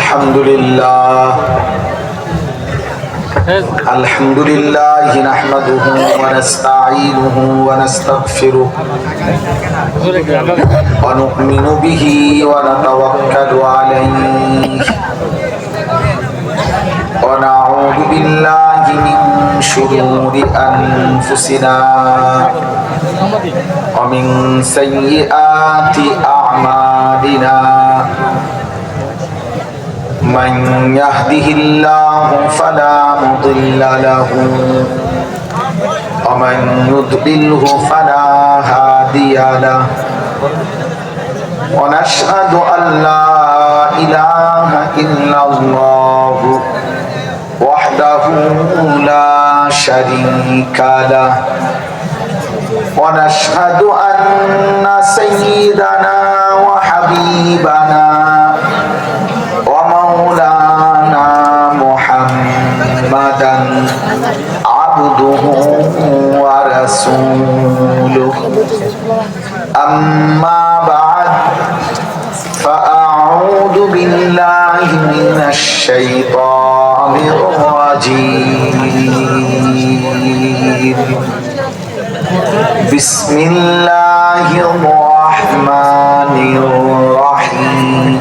الحمد لله نحمده ونستعينه ونستغفره ونؤمن به ونتوكل عليه ونعوذ بالله من شرور أنفسنا ومن سيئات أعمالنا من يهده الله فلا مضل له ومن يضلله فلا هادي له ونشهد أن لا إله إلا الله وحده لا شريك له ونشهد أن سيدنا وحبيبنا ومولانا محمدا عبده ورسوله أما بعد فأعوذ بالله من الشيطان الرجيم بسم الله الرحمن الرحيم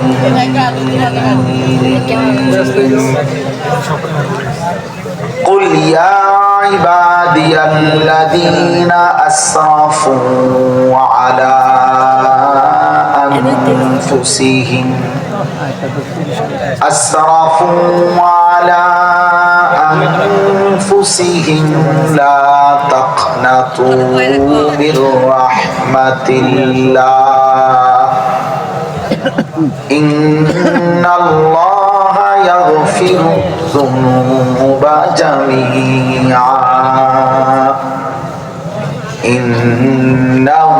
قل يا عبادي الذين أسرفوا على أنفسهم لا تقنطوا من رحمة الله إن الله يغفر الذنوب جميعا إنه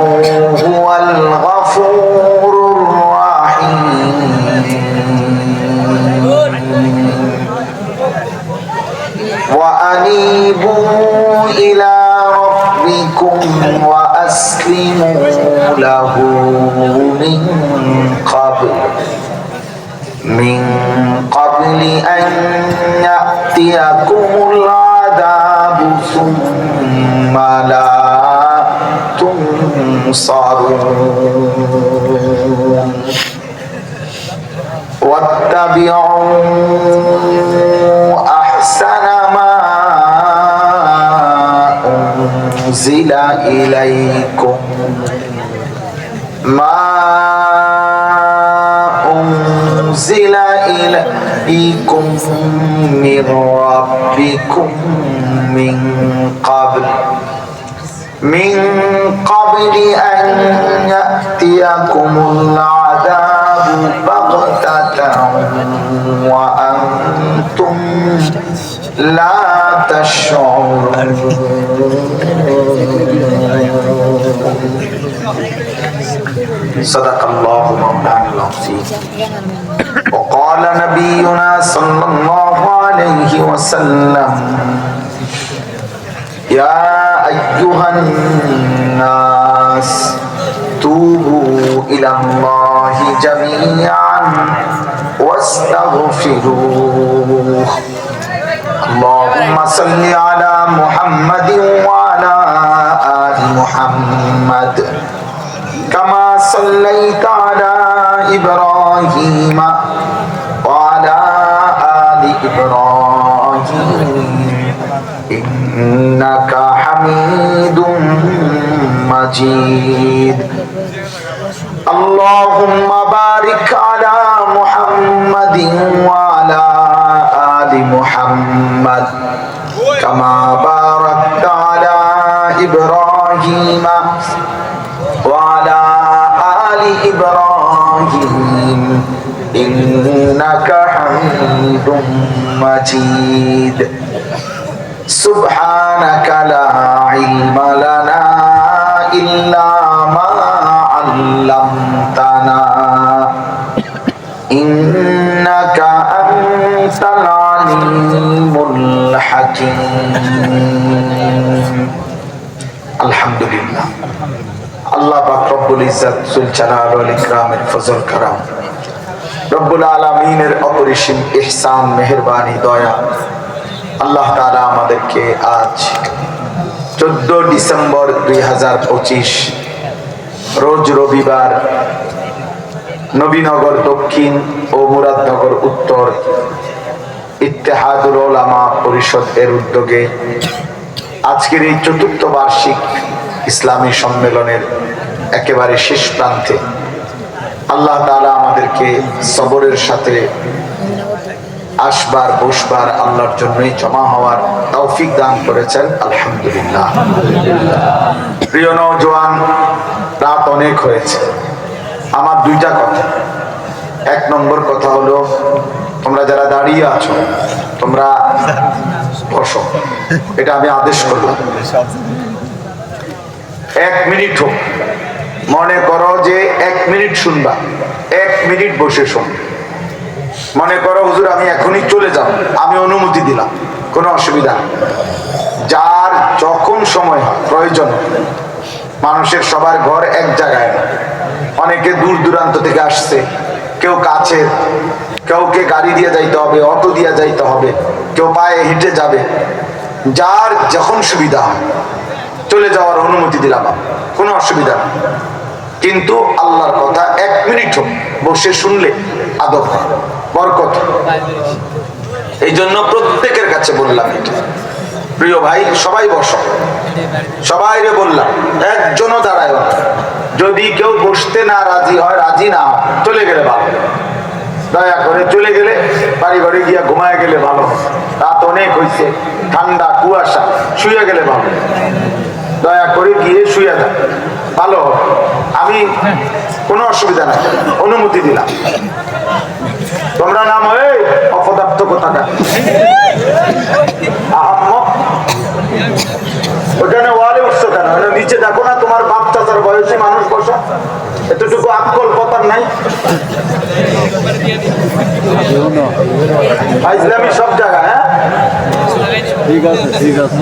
هو الغفور الرحيم وأنيبوا إلى ربكم وأسلموا له من قبل أن يأتيكم العذاب ثم لا تنصرون واتبعوا أحسن ما أنزل إليكم من ربكم من قبل أن يأتيكم العذاب بغتة وأنتم لا تشعرون صدق الله مولانا العظيم وقال نبينا صلى الله عليه وسلم يا أيها الناس توبوا إلى الله جميعا واستغفروه اللهم صل على محمد وعلى آل محمد كما صليت على إبراهيم وعلى آل إبراهيم إنك حميد مجيد اللهم بارك على محمد وعلى آل محمد كما باركت على إبراهيم وعلى آل إبراهيم إنك حميد مجيد سبحانك لا علم لنا إلا ما علمتنا إنك أنت العليم الحكيم الحمد لله الله পাক রব্বুল ইজ্জত জুল জালাল ওয়াল ইকরামের ফজল কারাম রব্বুল আলামিনের অপরিসীম ইহসান, মেহেরবানি, দয়া, আল্লাহ তাআলা আমাদেরকে আজ 14 ডিসেম্বর 2025 রোজ রবিবার নবীনগর দক্ষিণ ও মুরাদনগর উত্তর ইত্তেহাদুল উলামা পরিষদ এর উদ্যোগে আজকের এই চতুর্থ বার্ষিক ইসলামী সম্মেলনের একেবারে শেষ প্রান্তে আল্লাহ তাআলা আমাদেরকে সবরের সাথে আসবার বসবার, আল্লাহর জন্যই জমা হওয়ার তৌফিক দান করেছেন। আলহামদুলিল্লাহ। প্রিয় নওজোয়ান, রাত অনেক হয়েছে। আমার দুইটা কথা। এক নম্বর কথা হলো, তোমরা যারা দাঁড়িয়ে আছো তোমরা বসো, এটা আমি আদেশ করলাম। 1 মিনিট হোক, মনে করো যে 1 মিনিট শুনবা, 1 মিনিট বসে শোন। মনে করো হুজুর আমি এখনই চলে যাব, আমি অনুমতি দিলাম, কোনো অসুবিধা নেই। যার যখন সময় হয় প্রয়োজন, মানুষের সবার ঘর এক জায়গায় না, অনেকে দূর দূরান্ত থেকে আসছে, কেউ কাছে, কেউকে গাড়ি দিয়ে যাইতে হবে, অটো দিয়ে যাইতে হবে, কেউ পায়ে হেঁটে যাবে। যার যখন সুবিধা হয় চলে যাওয়ার অনুমতি দিলাম, কোনো অসুবিধা নেই। কিন্তু আল্লাহর কথা 1 মিনিট হোক বসে শুনলে আদব হয়, বরকত। এই জন্য প্রত্যেকের কাছে বললাম এটা। প্রিয় ভাই, সবাই বসো, সবাই রে বললাম, একজনও দাঁড়ায় না। যদি কেউ বসতে না রাজি হয়, রাজি না হয়, চলে গেলে ভালো। দয়া করে চলে গেলে, বাড়ি ঘরে গিয়া ঘুমায় গেলে ভালো। রাত অনেক হয়েছে, ঠান্ডা, কুয়াশা, শুয়ে গেলে ভালো। দয়া করে গিয়ে শুয়ে যান, ভালো হবে। আমি কোনো অসুবিধা নাই, অনুমতি দিলাম। তোমরা নাম হয়ে অপদার্থ কোথাকা ওখানে ওয়ালে উঠছো কেন? নিচে দেখো না, তোমার বাপ চাচার বয়সী মানুষ বসা, এতটুকু আক্কল পতার নাই। ইসলামী সব জায়গায়, হ্যাঁ ঠিক আছে, ঠিক আছে,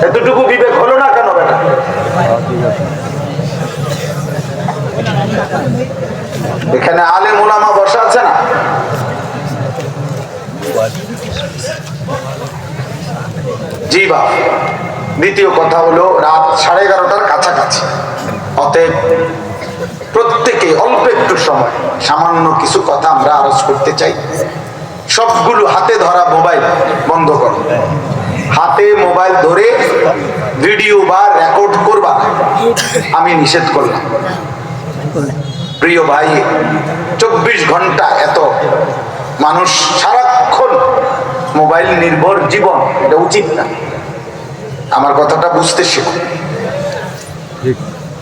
এতটুকু বিবেক হলো না কেন বেটা? এখানে আলেম ওলামা বসা আছে না? জি বাপ। দ্বিতীয় কথা হলো, রাত 11:30টার কাছাকাছি, অতএব প্রত্যেকে অল্প একটু সময় সামান্য কিছু কথা আমরা আরজ করতে চাই। সবগুলো হাতে ধরা মোবাইল বন্ধ করো। হাতে মোবাইল ধরে ভিডিও বা রেকর্ড করবা আমি নিষেধ করলাম। প্রিয় ভাই, 24 ঘন্টা এত মানুষ সারাক্ষণ মোবাইল নির্ভর জীবন, এটা উচিত না। আমার কথাটা বুঝতে শেখো,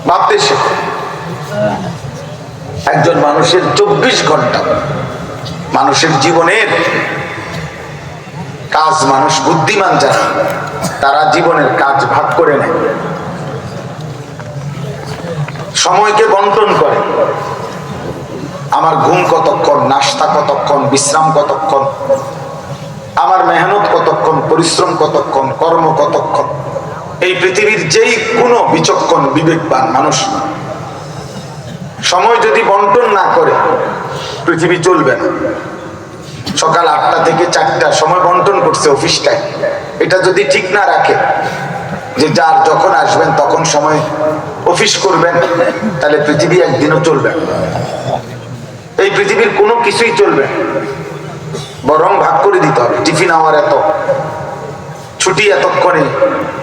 ভাবতে শেখো। একজন মানুষের 24 ঘন্টা মানুষের জীবনের কাজ, মানুষ বুদ্ধিমান যারা, তারা জীবনের কাজ ভাগ করে নেয়, সময়কে বন্টন করে। আমার ঘুম কতক্ষণ, নাস্তা কতক্ষণ, বিশ্রাম কতক্ষণ, আমার মেহনত কতক্ষণ, পরিশ্রম কতক্ষণ, কর্ম কতক্ষণ। এই পৃথিবীর যেই কোনো বিচক্ষণ বিবেকবান মানুষ সময় যদি বন্টন না করে, পৃথিবী চলবে না। সকাল 8টা থেকে 4টা সময় বন্টন করছে অফিসটায়, এটা যদি ঠিক না রাখে যে যার যখন আসবেন তখন সময় অফিস করবেন, তাহলে পৃথিবী একদিনও চলবে না। এই পৃথিবীর কোনো কিছুই চলবে, বরং ভাগ করে দিতে হবে। টিফিন আওয়ার এত, ছুটি এতক্ষণে,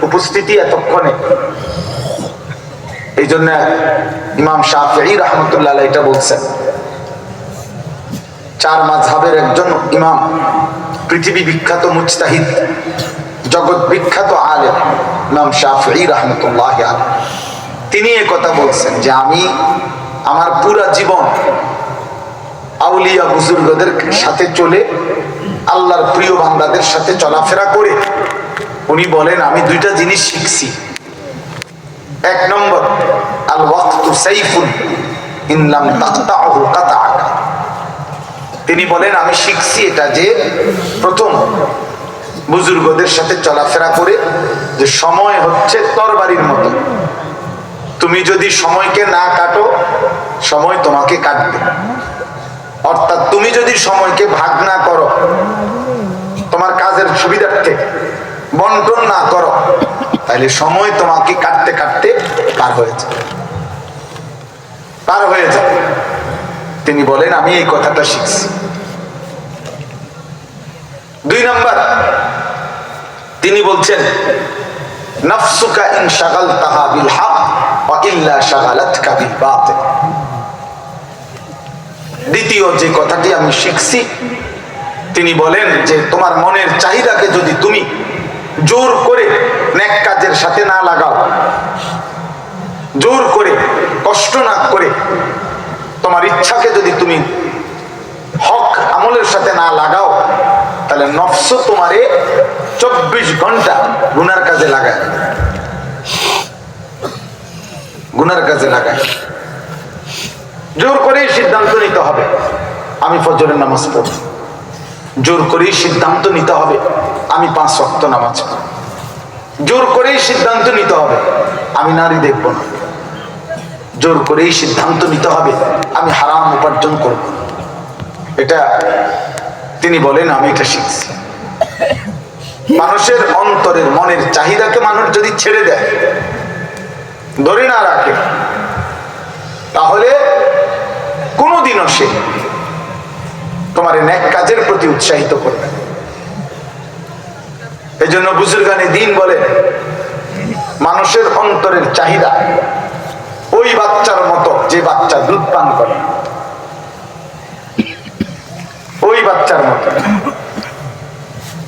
উপস্থিতি এতক্ষণে। এই জন্য ইমাম শাফিঈ রাহমাতুল্লাহ আলাইহি এটা বলছেন। 4 মাযহাবের একজন ইমাম, পৃথিবী বিখ্যাত মুজতাহিদ, জগৎ বিখ্যাত আলেম ইমাম শাফিঈ রাহমাতুল্লাহ আলাইহি, তিনি এই কথা বলছেন যে আমি আমার পুরা জীবন আউলিয়া বুজুর্গদের সাথে চলে, আল্লাহর প্রিয় বান্দাদের সাথে চলাফেরা করে উনি বলেন আমি 2টা জিনিস শিখছি। 1 নম্বর, আল ওয়াক্তু সাইফুন ইন লাম তাকতাহু কাতাআক। তিনি বলেন আমি শিখছি এটা, যে প্রথম বুজুর্গদের সাথে চলাফেরা করে, যে সময় হচ্ছে তরবারির মতো, তুমি যদি সময়কে না কাটো সময় তোমাকে কাটবে। অর্থাৎ তুমি যদি সময়কে ভাগ না করো, তোমার কাজের সুবিধার্থে বন্টন না করো, তাহলে সময় তোমাকে কাটতে কাটতে পার হয়ে যাবে। তিনি বলেন আমি এই কথাটা শিখছি। 2 নাম্বার তিনি বলছেন নাফসুকা ইন শাগালতাহা বিল হক ওয়া ইল্লা শাগালাতকা বিল বাতিল। দ্বিতীয় যে কথাটি আমি শিখছি, তিনি বলেন যে তোমার মনের চাহিদাকে যদি তুমি জোর করে নেক কাজের সাথে না লাগাও, জোর করে কষ্ট না করে তোমার ইচ্ছাকে যদি তুমি হক আমলের সাথে না লাগাও, তাহলে নফস তোমারে 24 ঘন্টা গুনার কাজে লাগায়, গুনার কাজে লাগায়। জোর করেই সিদ্ধান্ত নিতে হবে আমি ফজরের নামাজ পড়ব, জোর করেই সিদ্ধান্ত নিতে হবে আমি 5 ওয়াক্ত নামাজ পড়ব, জোর করেই সিদ্ধান্ত নিতে হবে আমি নারী দেখব না, জোর করেই সিদ্ধান্ত নিতে হবে আমি হারাম উপার্জন করব। এটা তিনি বলেন আমি এটা শিখছি। মানুষের অন্তরের মনের চাহিদাকে মানুষ যদি ছেড়ে দেয়, ধরে না রাখে, তাহলে কোনোদিনও সে তোমার নেক কাজের প্রতি উৎসাহিত করবে। এই জন্য বুজুর্গানে দ্বীন বলে মানুষের অন্তরের চাহিদা ওই বাচ্চার মতো যে বাচ্চা দুধ পান করে, ওই বাচ্চার মতো।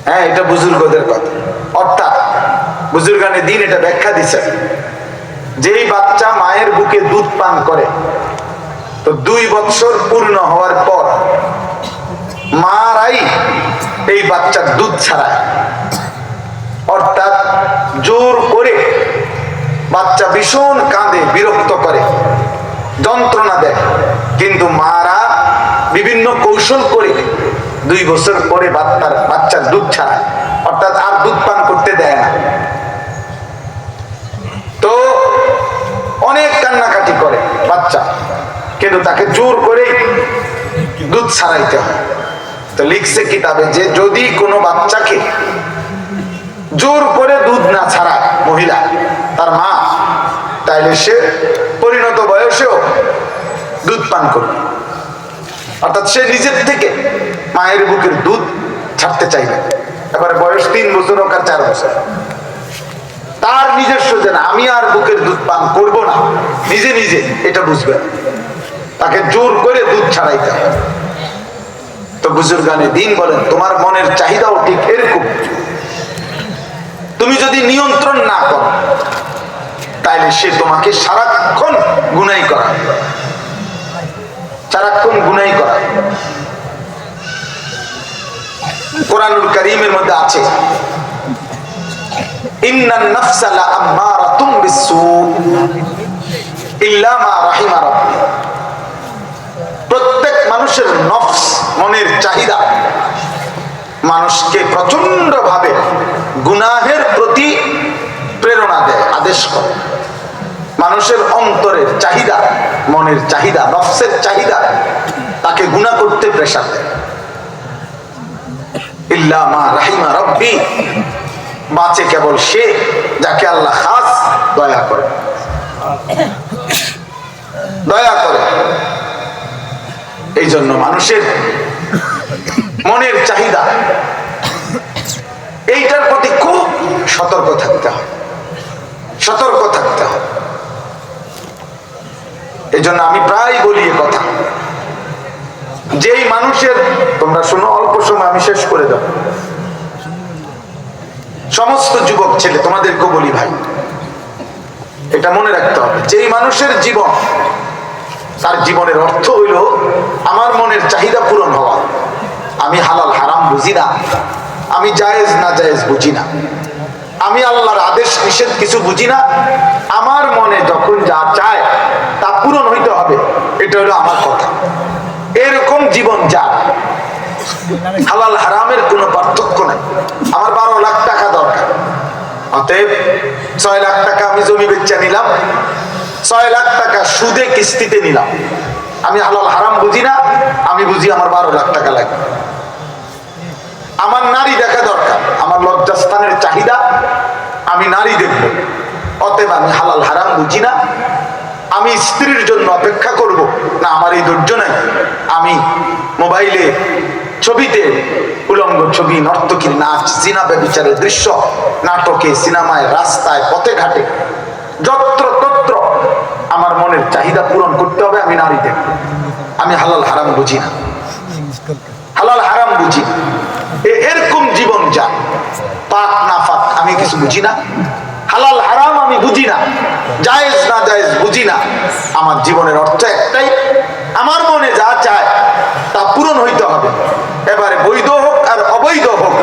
হ্যাঁ, এটা বুজুর্গদের কথা। অর্থাৎ বুজুর্গানে দ্বীন এটা ব্যাখ্যা দিছে, যেই বাচ্চা মায়ের বুকে দুধ পান করে, তো 2 বছর পূর্ণ হওয়ার পর মারাই এই বাচ্চার দুধ ছাড়ায়। অর্থাৎ জোর করে বাচ্চা ভীষণ কাঁদে, বিরক্ত করে, যন্ত্রণা দেয়, কিন্তু মারা বিভিন্ন কৌশল করে 2 বছর পরে বাচ্চার দুধ ছাড়ায়, অর্থাৎ আর দুধ পান করতে দেয় না। তো অনেক কান্নাকাটি করে বাচ্চা, কিন্তু তাকে জোর করে দুধ ছাড়াইতে হয়। তো লিখছে কিতাবে যে যদি কোনো বাচ্চাকে জোর করে দুধ না ছাড়ায় মহিলা, তার মা, তাইলে সে পরিণত বয়সেও দুধ পান করবে। অর্থাৎ সে নিজের থেকে মায়ের বুকের দুধ ছাড়তে চাইবে। এবারে বয়স 3 বছর হোক আর 4 বছর, তার নিজস্ব যে না আমি আর বুকের দুধ পান করব না, নিজে নিজে এটা বুঝবে, তাকে জোর করে দুধ ছাড়াইতে হবে। তো বুজুর্গানে দ্বীন বলেন তোমার মনের চাহিদাও ঠিক এরকম। তুমি যদি নিয়ন্ত্রণ না করো, তাইলে সে তোমাকে সারাক্ষণ গুনাই করা, সারাক্ষণ গুনাই করা। কোরআনুল কারীমের মধ্যে আছে ইন্নান নাফসা লাআম্মারাতুম বিসসু ইল্লা মা রাহিমা রাব্বি। প্রত্যেক মানুষের নফস, মনের চাহিদা মানুষকে প্রচন্ড ভাবে গুনাহের প্রতি প্রেরণা দেয়, আদেশ করে। মানুষের অন্তরের চাহিদা, মনের চাহিদা, নফসের চাহিদা তাকে গুনাহ করতে প্রেশার দেয়। ইল্লা মা রাহিমা রাব্বি, বাঁচে কেবল সে যাকে আল্লাহ খাস দয়া করে, দয়া করে। এই জন্য মানুষের মনের চাহিদা এইটার প্রতি খুব সতর্ক থাকতে হয়, সতর্ক থাকতে হয়। এই জন্য আমি প্রায় বলি এ কথা, যেই মানুষের, তোমরা শোনো অল্প সময় আমি শেষ করে দেব, সমস্ত যুবক ছেলে তোমাদেরকে বলি ভাই, এটা মনে রাখতে হবে, যেই মানুষের জীবন, তার জীবনের অর্থ হইল আমার মনের চাহিদা পূরণ হওয়া। আমি হালাল হারাম বুঝি না, আমি জায়েজ না জায়েজ বুঝি না, আমি আল্লাহর আদেশ নিষেধ কিছু বুঝি না, আমার মনে যখন যা চায় তা পূরণ হইতে হবে, এটা হলো আমার কথা। এরকম জীবন যার, হালাল হারামের কোনো পার্থক্য নাই। আমার 12 লাখ টাকা দরকার, অতএব 6 লাখ টাকা আমি জমি বেচা নিলাম, 6 লাখ টাকা সুদে কিস্তিতে নিলাম। আমি হালাল হারাম বুঝি না, আমি বুঝি বুঝি আমার 12 লাখ টাকা লাগবে। আমার নারী দেখা দরকার, আমার লজ্জাস্থানের চাহিদা, আমি নারী দেখব। অতএব আমি হালাল হারাম বুঝি না, আমি স্ত্রীর জন্য অপেক্ষা করব না, আমার এই ধৈর্য নাই। আমি মোবাইলে ছবিতে উলঙ্গ ছবি, নর্তকীর নাচ, জিনা ব্যভিচারের দৃশ্য, নাটকে, সিনেমায়, রাস্তায়, পথে ঘাটে, যত্র তত্র আমার মনের চাহিদা পূরণ করতে হবে, আমি নারী দেখব। আমি হালাল হারাম বুঝি না, হালাল হারাম বুঝি না। এরকম জীবন যা পাক না পাক আমি কিছু বুঝি না, হালাল হারাম আমি বুঝি না, জায়েজ না জায়েজ বুঝি না। আমার জীবনের অর্থ একটাই, আমার মনে যা চায় তা পূরণ হইতে হবে। এবারে বৈধ হোক আর অবৈধ হোক,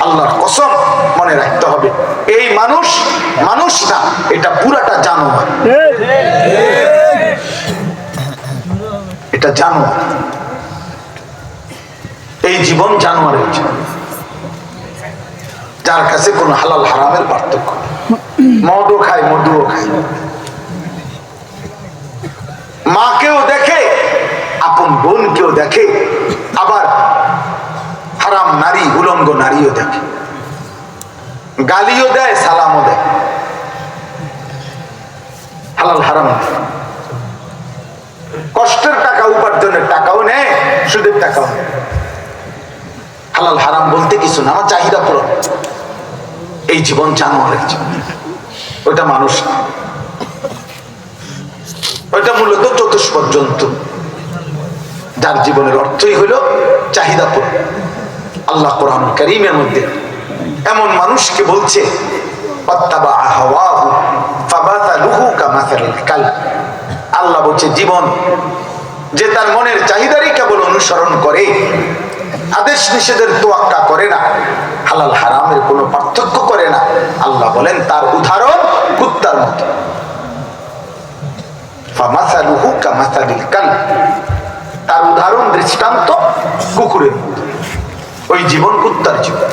আল্লাহর কসম মনে রাখতে হবে, এই মানুষ মানুষ না, এটা পুরাটা জানোয়ার, এটা জানোয়ার। এই জীবন জানোয়ারের জীবন, যার কাছে কোনো হালাল হারামের পার্থক্য, মদও খায় মধুও খায়, মাকেও দেখে, আপন বোনকেও দেখে, আবার হারাম নারী, উলঙ্গ নারীও দেখে, গালিও দেয়, সালামও দেয়, হালাল হারাম। কষ্টের টাকা, উপার্জনের টাকাও নেয়, সুদের টাকাও নেয়। হালাল হারাম বলতে কিছু না, আমার চাহিদা পূরণ। এই জীবন জানোয়ারের জীবন, ওইটা মানুষ না, ওইটা মূলত চতুষ্পদ জন্তু, যার জীবনের অর্থই হলো চাহিদা পূরণ। আল্লাহ কোরআন কারীমের মধ্যে এমন মানুষকে বলছে, আল্লাহ বলছে জীবন যে তার মনের চাহিদারই কেবল অনুসরণ করে, আদেশ নিষেধের তোয়াক্কা করে না, হালাল হারামের কোনো পার্থক্য করে না, আল্লাহ বলেন তার উদাহরণ কুত্তার মতো। তার উদাহরণ, দৃষ্টান্ত কুকুরের মতো। ওই জীবন কুত্তার জীবন,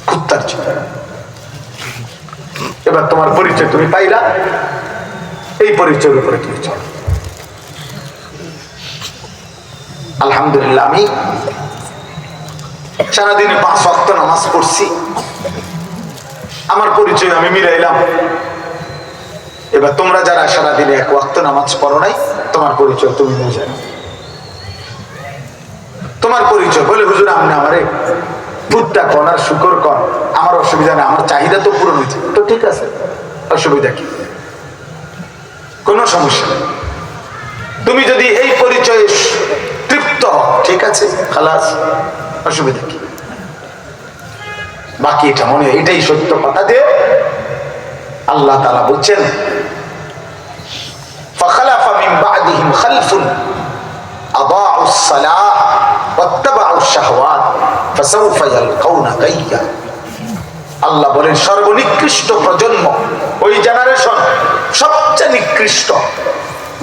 কুত্তার জীবন। এবার তোমার পরিচয় তুমি পাইলা, এই পরিচয়ের উপরে তুমি চলো। আলহামদুলিল্লাহ, আমি সারাদিনে 5 ওয়াক্ত নামাজ পড়ছি, আমার পরিচয় আমি মিলাইলাম। এবার তোমরা যারা সারাদিনে 1 ওয়াক্ত নামাজ পড়ো নাই, তোমার পরিচয় তুমি বুঝে না। তোমার পরিচয় বলে, হুজুর আপনি আমারে ভুট্টা কন আর শুকর কন, আমার অসুবিধা নেই, আমার চাহিদা তো পূরণ হয়েছে। তো ঠিক আছে, অসুবিধা কি? কোনো সমস্যা নেই। তুমি যদি এই পরিচয়ে তৃপ্ত, ঠিক আছে, খালাস, অসুবিধা কি? বাকি এটা মনে, এটাই সত্য কথা যে আল্লাহ তাআলা বলছেন, فخلف من بعدهم خلف أضاعوا الصلاة واتبعوا الشهوات فسوف يلقون غيا। আল্লাহ বলেন সর্বনিকৃষ্ট প্রজন্ম, ওই জেনারেশন সবচেয়ে নিকৃষ্ট,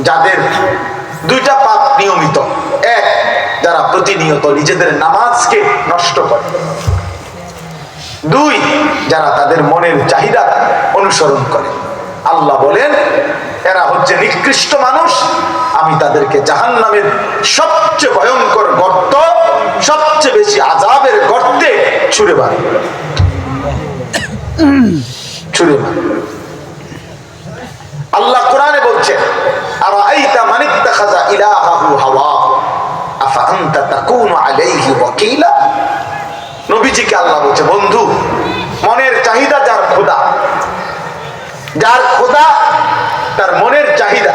যাদের 2টা পাপ নিয়মিত। এক, যারা প্রতিনিয়ত নিজেদের নামাজকে নষ্ট করে। 2, যারা তাদের মনের চাহিদা অনুসরণ করে। আল্লাহ বলেন এরা হচ্ছে নিকৃষ্ট মানুষ, আমি তাদেরকে জাহান্নামের সবচেয়ে ভয়ঙ্কর গর্ত, সবচেয়ে বেশি আযাবের গর্তে ছুঁড়ে মারব, ছুঁড়ে মারব। আল্লাহ কোরআনে বলছেন, আরাআইতা মান ইত্তাখাযা ইলাহাহু হাওয়াহু আফা আনতা তাকুনু আলাইহি ওয়াকিলা। নবীজিকে আল্লাহ বলছে, বন্ধু, মনের চাহিদা যার খোদা, যার খোদা তার মনের চাহিদা,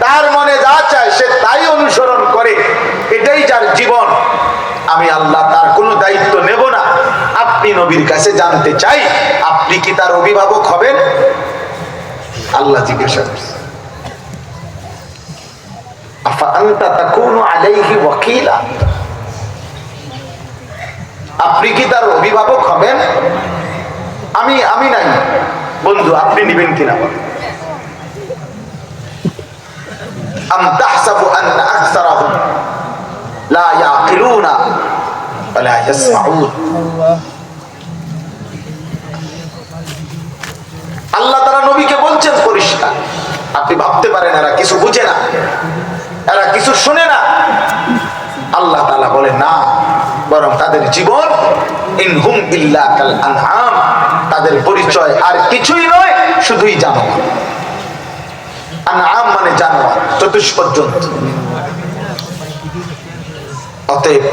তার মনে যা চায় সে তাই অনুসরণ করে, এটাই যার জীবন, আমি আল্লাহ তার কোনো দায়িত্ব নেব না। আপনি নবীর কাছে জানতে চাই, আপনি কি তার অভিভাবক হবেন? আল্লাহ জিজ্ঞাসা করছে, আফা আনতা তাকুনু আলাইহি ওয়াকিলা, আপনি কি তার অভিভাবক হবেন? আমি নাই, বন্ধু আপনি নিবেন কিনা বলেন। আম তাহসাবু আন্না আকসারাহুম লা ইয়াকিলুনা ওয়া লা ইয়াসমাউন। আল্লাহ তাআলা নবীকে বলছেন পরিষ্কার, আপনি ভাবতে পারেন এরা কিছু বুঝে না, এরা কিছু কিছু শুনে না? আল্লাহ তাআলা বলে না, বরং তাদের জীবন ইনহুম ইল্লা কাল আনআম, তাদের পরিচয় আর কিছুই নয়, শুধুই জানোয়ার। আনআম মানে জানোয়ার, চতুষ্পদ জন্তু। অতএব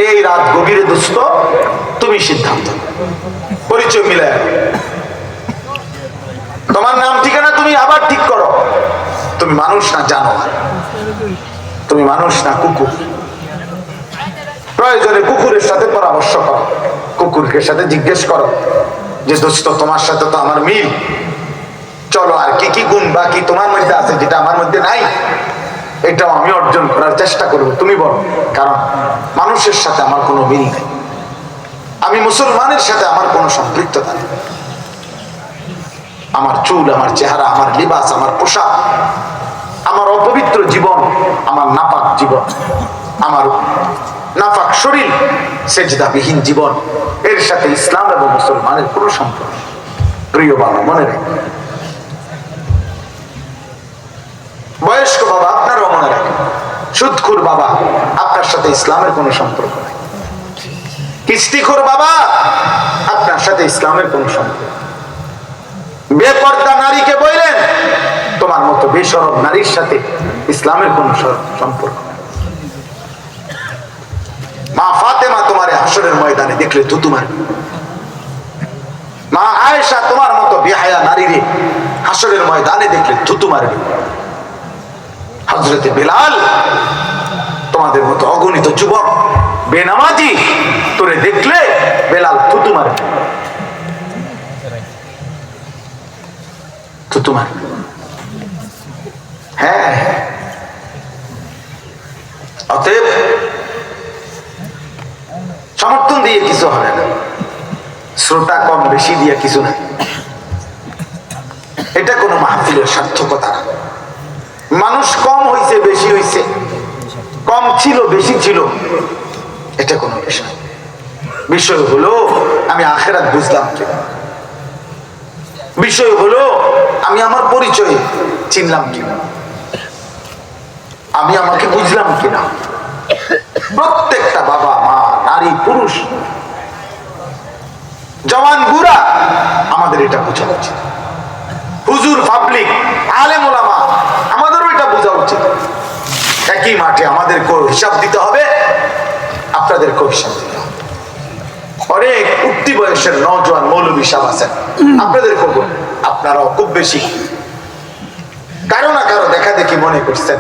এই রাত গভীরে দোস্ত, তুমি সিদ্ধান্ত, পরিচয় মিলায় তোমার নাম ঠিকানা তুমি আবার ঠিক করো। তুমি মানুষ না জানোয়ার, তুমি মানুষ না কুকুর। প্রয়োজনে কুকুরের সাথে পরামর্শ করো, কুকুরকে সাথে জিজ্ঞেস করো যে দোস্ত তোমার সাথে তো আমার মিল, চলো আর কি কি গুণ বাকি তোমার মধ্যে আছে যেটা আমার মধ্যে নাই, এটাও আমি অর্জন করার চেষ্টা করব। তুমি বলো, কারণ মানুষের সাথে আমার কোনো মিল নেই, আমি মুসলমানের সাথে আমার কোনো সম্পৃক্ততা নেই। আমার চুল, আমার চেহারা, আমার লিবাস, আমার পোশাক, আমার অপবিত্র জীবন, আমার নাপাক জীবন, আমার নাপাক শরীর, সেজদাবিহীন জীবন, এর সাথে ইসলাম এবং মুসলমানের কোনো সম্পর্ক। প্রিয় বাবা, মনে রাখবেন, বয়স্ক বাবা আপনারও মনে রাখেন, সুদখোর বাবা আপনার সাথে ইসলামের কোনো সম্পর্ক নাই। কিস্তিখোর বাবা আপনার সাথে ইসলামের কোনো সম্পর্ক। বেপর্দা নারীকে বললেন তোমার মতো বেশরম নারীর সাথে ইসলামের কোনো সম্পর্ক নাই। মা ফাতেমা তোমারে হাসরের ময়দানে দেখলে থুতু মারবে। মা আয়েশা তোমার মতো বেহায়া নারীরে হাসরের ময়দানে দেখলে থুতু মারবে। হযরতে বেলাল তোমাদের মতো অগণিত যুবক বেনামাজি তোরে দেখলে বেলাল থুতু মারবে, থুতু মারবে। হ্যাঁ, অতএব সমর্থন দিয়ে কিছু হবে না, শ্রোতা কম বেশি দিয়ে কিছু না, এটা কোনো মাহফিলের সার্থকতা না। মানুষ কম হইছে বেশি হইছে, কম ছিল বেশি ছিল, এটা কোনো বিষয়। বিষয় হলো আমি আখিরাত বুঝলাম কিনা, বিষয় হলো আমি আমার পরিচয় চিনলাম কিনা, আমি আমাকে বুঝলাম কিনা। প্রত্যেকটা বাবা মা নারী পুরুষ জওয়ান বুড়া আমাদের এটা বোঝা উচিত। হুজুর পাবলিক আলেম ওলামা আমাদেরও এটা বোঝা উচিত। একই মাঠে আমাদেরকে হিসাব দিতে হবে, আপনাদেরকেও হিসাব দিতে হবে। অনেক উঠতি বয়সের নওজোয়ান মৌলবী সাহেব আছেন, আপনাদেরকেও আপনারাও খুব বেশি কারো না কারো দেখা দেখি মনে করছেন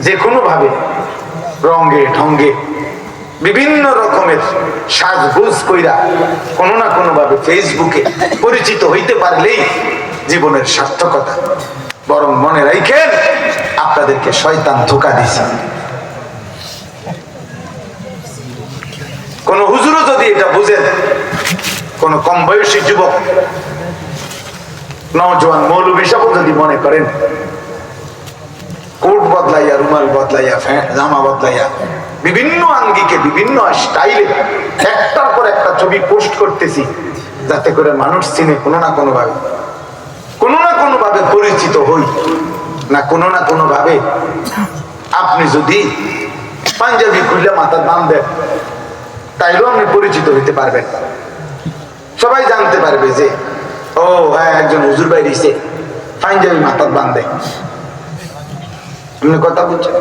যে কোনো ভাবে রঙে ঢঙ্গে বিভিন্ন রকমের সাজগোজ কইরা কোনো না কোনো ভাবে ফেসবুকে পরিচিত হইতে পারলেই জীবনের সার্থকতা। বরং মনে রাখেন আপনাদেরকে শয়তান ধোঁকা দিয়েছে। কোন হুজুরও যদি এটা বুঝেন, কোন কম বয়সী যুবক নওজোয়ান মৌলবী সাহেব যদি মনে করেন কোট বদলাইয়া, রুমাল বদলাইয়া, জামা বদলাইয়া, বিভিন্ন আঙ্গিকে বিভিন্ন স্টাইলে একটার পর একটা ছবি পোস্ট করতেছি যাতে করে মানুষ চিনে, কোনো না কোনো ভাবে পরিচিত হই, না কোনো ভাবে আপনি যদি পাঞ্জাবি খুললে মাথার দাম দেন তাইলেও আপনি পরিচিত হইতে পারবেন। সবাই জানতে পারবে যে ও হ্যাঁ একজন হুজুর ভাই দিছে পাঞ্জাবি মাথার বান্ধে। আপনি কথা বলছেন,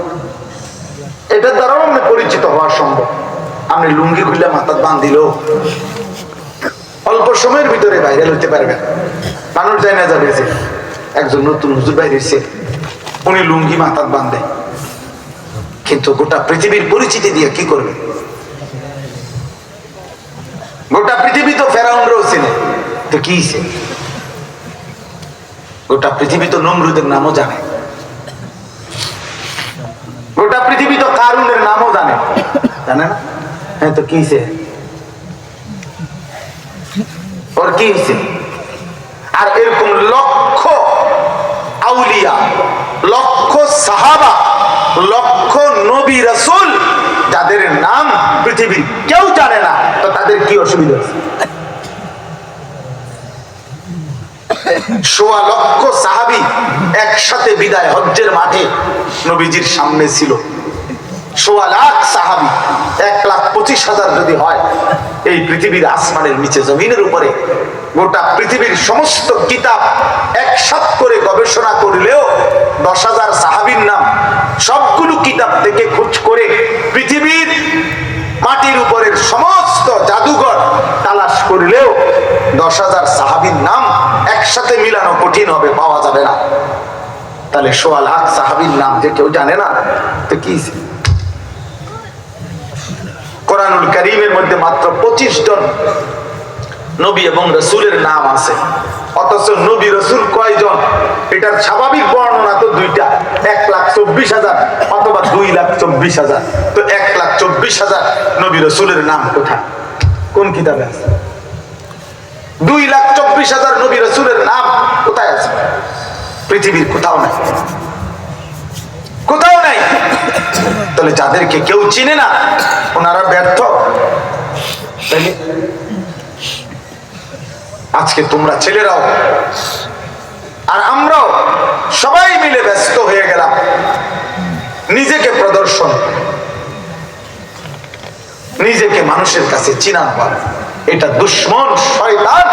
এটার দ্বারাও আপনি পরিচিত হওয়া সম্ভব। আপনি লুঙ্গি খুললে মাথার বান দিলেও অল্প সময়ের ভিতরে ভাইরাল হইতে পারবেন। মানুষ জানা যাবে যে একজন নতুন হুজুর ভাই দিছে, উনি লুঙ্গি মাথার বান্ধে। কিন্তু গোটা পৃথিবীর পরিচিতি দিয়ে কি করবে? গোটা পৃথিবী তো ফেরাউনরাও চিনে, তো কি গোটা পৃথিবী তো নমরুদের নামও জানে, গোটা পৃথিবী তো কারুনের নামও জানে না? হ্যাঁ, তো কি ওর কি হয়েছে? আর এরকম লক্ষ আউলিয়া, লক্ষ সাহাবা, লক্ষ নবী রাসূল যাদের নাম পৃথিবীর কেউ জানে না, তো তাদের কি অসুবিধা আছে? সোয়া লক্ষ সাহাবী একসাথে বিদায় হজ্জের মাঠে নবীজির সামনে ছিল। সোয়া লাখ সাহাবী, 1,25,000 যদি হয়, এই পৃথিবীর আসমানের নিচে জমিনের উপরে গোটা পৃথিবীর সমস্ত কিতাব একসাথ করে গবেষণা করলেও 10,000 সাহাবীর নাম সবগুলো কিতাব থেকে খোঁজ করে পৃথিবীর মাটির উপরের সমস্ত জাদুঘর তালাশ করলেও 10,000 সাহাবীর নাম একসাথে মিলানো কঠিন হবে, পাওয়া যাবে না। তাহলে সোয়া লাখ সাহাবীর নাম যে কেউ জানে না তো কি? কোরআনুল কারীমের মধ্যে মাত্র 25 জন নবী এবং রাসূলের নাম আছে, অথচ নবী রাসূল কয়জন? এটার স্বাভাবিক বর্ণনা তো দুইটা, 1,24,000 অথবা 2,24,000। তো 1,24,000 নবী রাসূলের নাম কোথায়, কোন কিতাবে আছে? 2,24,000 নবী রাসূলের নাম কোথায় আছে? পৃথিবীর কোথাও নাই, কোথাও নাই। তাহলে যাদেরকে কেউ চিনে না ওনারা ব্যর্থ। আজকে তোমরা ছেলেরাও আর আমরাও সবাই মিলে ব্যস্ত হয়ে গেলাম নিজেকে প্রদর্শন, নিজেকে মানুষের কাছে চিনাবার। এটা দুশমন শয়তান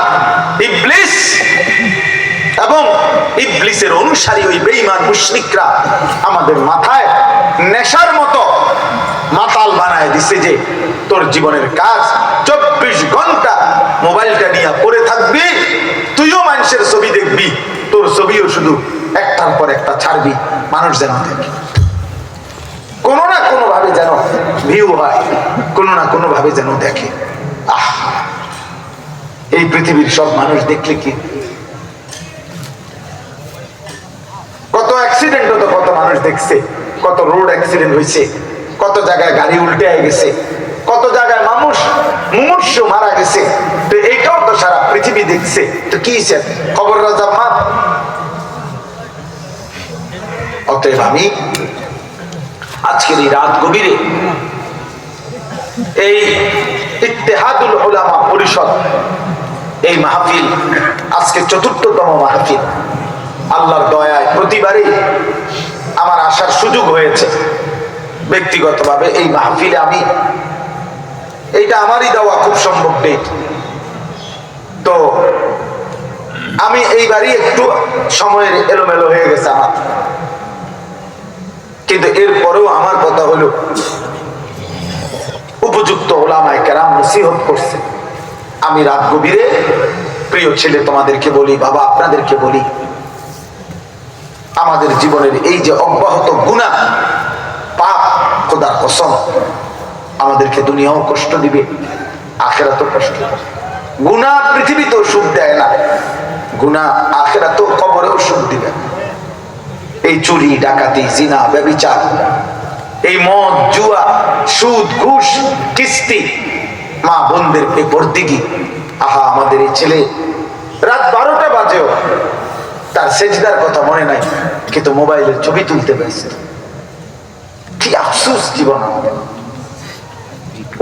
ইবলিস এবং ইবলিসের অনুসারী ওই বেঈমান মুশরিকরা আমাদের মাথায় নেশার মতো মাতাল বানায় দিছে যে তোর জীবনের কাজ 24 ঘন্টা মোবাইলটা নিয়ে পড়ে থাকবি, তুইও মানুষের ছবি দেখবি, তোর ছবিও শুধু একটার পর একটা ছাড়বি, মানুষ যেন দেখে, কোনো না কোনো ভাবে যেন ভিউ হয়, কোনো না কোনো ভাবে যেন দেখে। এই পৃথিবীর সব মানুষ দেখলে কি কত অ্যাক্সিডেন্ট হতো, কত মানুষ দেখছে, কত রোড অ্যাক্সিডেন্ট হয়েছে, কত জায়গায় গাড়ি উল্টে গেছে, কত জায়গায় মানুষ মুমূর্ষ মারা গেছে। তো এইটাও তো সারা পৃথিবী দেখছে। তো কি খবর রাজা মা? অতএব আমি আজকের এই রাত গভীরে এই ইত্তেহাদুল উলামা পরিষদ এই মাহফিল আজকে ৪র্থতম মাহফিল। আল্লাহর দয়ায় প্রতিবারই আমার আসার সুযোগ হয়েছে। ব্যক্তিগতভাবে এই মাহফিলে আমি, এইটা আমারই দেওয়া খুব সম্ভব ডেট, তো আমি এইবারই একটু সময়ের এলোমেলো হয়ে গেছে আমার, কিন্তু এরপরেও আমার কথা হলো উপযুক্ত ওলামায়ে কেরাম নসিহত করছে। আমি রাত গভীরে প্রিয় ছেলে তোমাদেরকে বলি, বাবা আপনাদেরকে বলি, আমাদের জীবনের এই যে অব্যাহত গুনাহ পাপ, খোদার কসম আমাদেরকে দুনিয়াও কষ্ট দিবে, আখিরাতেও কষ্ট দিবে। গুনাহ পৃথিবীতেও সুখ দেয় না, গুনাহ আখিরাতেও কবরেও সুখ দিবে। এই চুরি, ডাকাতি, জিনা, ব্যভিচার, এই মদ, জুয়া, সুদ, ঘুষ, কিস্তি, মা বোনদের বেপরদিগি। আহা, আমাদের এই ছেলে রাত 12টা বাজেও তার সেজদার কথা মনে নাই, কিন্তু মোবাইলের ছবি তুলতে ব্যস্ত। কি আফসোস জীবন আমাদের।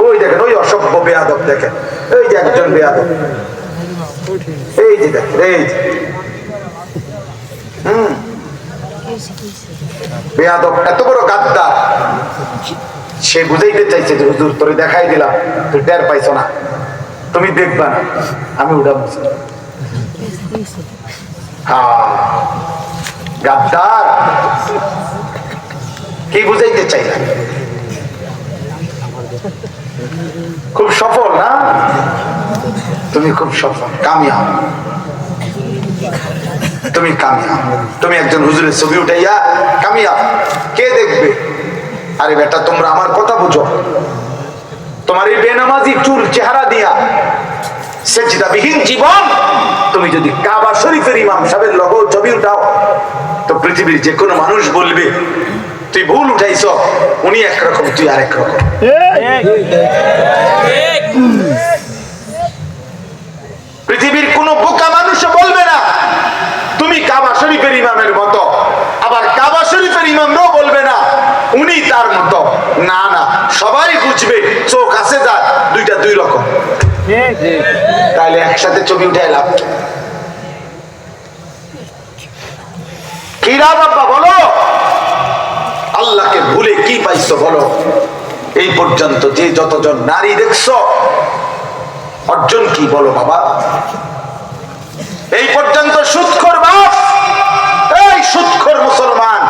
ওই দেখেন, ওই অসভ্য বেয়াদব দেখেন, এই যে একজন বেয়াদব, এই যে দেখেন, এই যে বেয়াদব, এত বড় গাদ্দার। সে বুঝাইতে চাইছে যে হুজুর তোরে দেখাই দিলাম, তুই টের পাইছো না, তুমি দেখবা না, আমি উঠাবো। গাদ্দার কি বুঝাইতে চাইলাম? খুব সফল না তুমি, খুব সফল, কামিয়াব তুমি, কামিয়াব তুমি। একজন হুজুরের ছবি উঠাইয়া কামিয়াব, কে দেখবে? আরে বেটা, তোমরা আমার কথা বুঝো। তোমার এই বেনামাজি চুল চেহারা দিয়া সেজদাবিহীন জীবন, তুমি যদি কাবা শরীফের ইমাম সাহেবের লোগো ছবি উঠাও, তো পৃথিবীর যে কোনো মানুষ বলবে তুই ভুল উঠাইছ, উনি একরকম, তুই আরেক রকম। পৃথিবীর কোন বোকা মানুষ বলবে না তুমি কাবা শরীফের ইমামের মতো, আবার কাবা শরীফের ইমামরাও বলবে না উনি তার মতো। না না, সবাই বুঝবে চোখ আছে যার, দুইটা দুই রকম। তাহলে একসাথে ছবি উঠাই লাভ? কিরা বাবা বলো, আল্লাহকে ভুলে কি পাইছো বলো? এই পর্যন্ত যে যতজন নারী দেখছো, অর্জন কি বলো বাবা? এই পর্যন্ত সুদখোর বাপ, এই সুদখোর মুসলমান,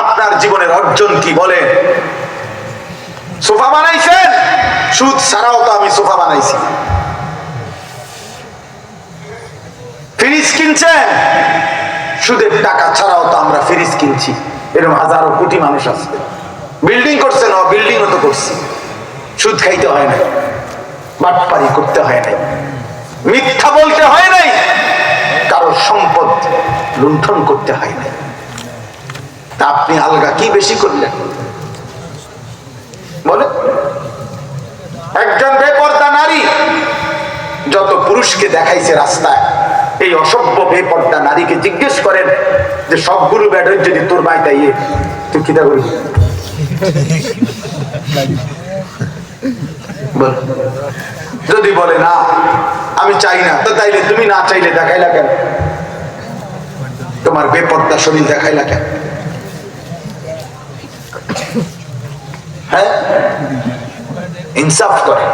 আপনার জীবনের অর্জন কি বলেন? সোফা বানাইছেন, সুদ ছাড়াও তো আমি সোফা বানাইছি। ফ্রিজ কিনছেন, সুদের টাকা ছাড়াও তো আমরা ফ্রিজ কিনছি। এরকম হাজারো কোটি মানুষ আছে। বিল্ডিং করছেন, বিল্ডিংও তো করছি। সুদ খাইতে হয় নাই, বাটপারি করতে হয় নাই, মিথ্যা বলতে হয় নাই, কারো সম্পদ লুণ্ঠন করতে হয় নাই। তা আপনি আলগা কি বেশি করলেন বলে? একজন বেপর্দা নারী যত পুরুষকে দেখাইছে রাস্তায়, এই অসভ্য বেপর্দা নারীকে জিজ্ঞেস করেন যে সবগুলো ব্যাটারি যদি তোর বাড়িতে ইয়ে, তুই কি তা করবি? যদি বলে না আমি চাই না, তো তাইলে তুমি না চাইলে দেখাইলা কেন? তোমার বেপর্দা শরীর দেখাইলা কেন? হ্যাঁ, ইনসাফ করে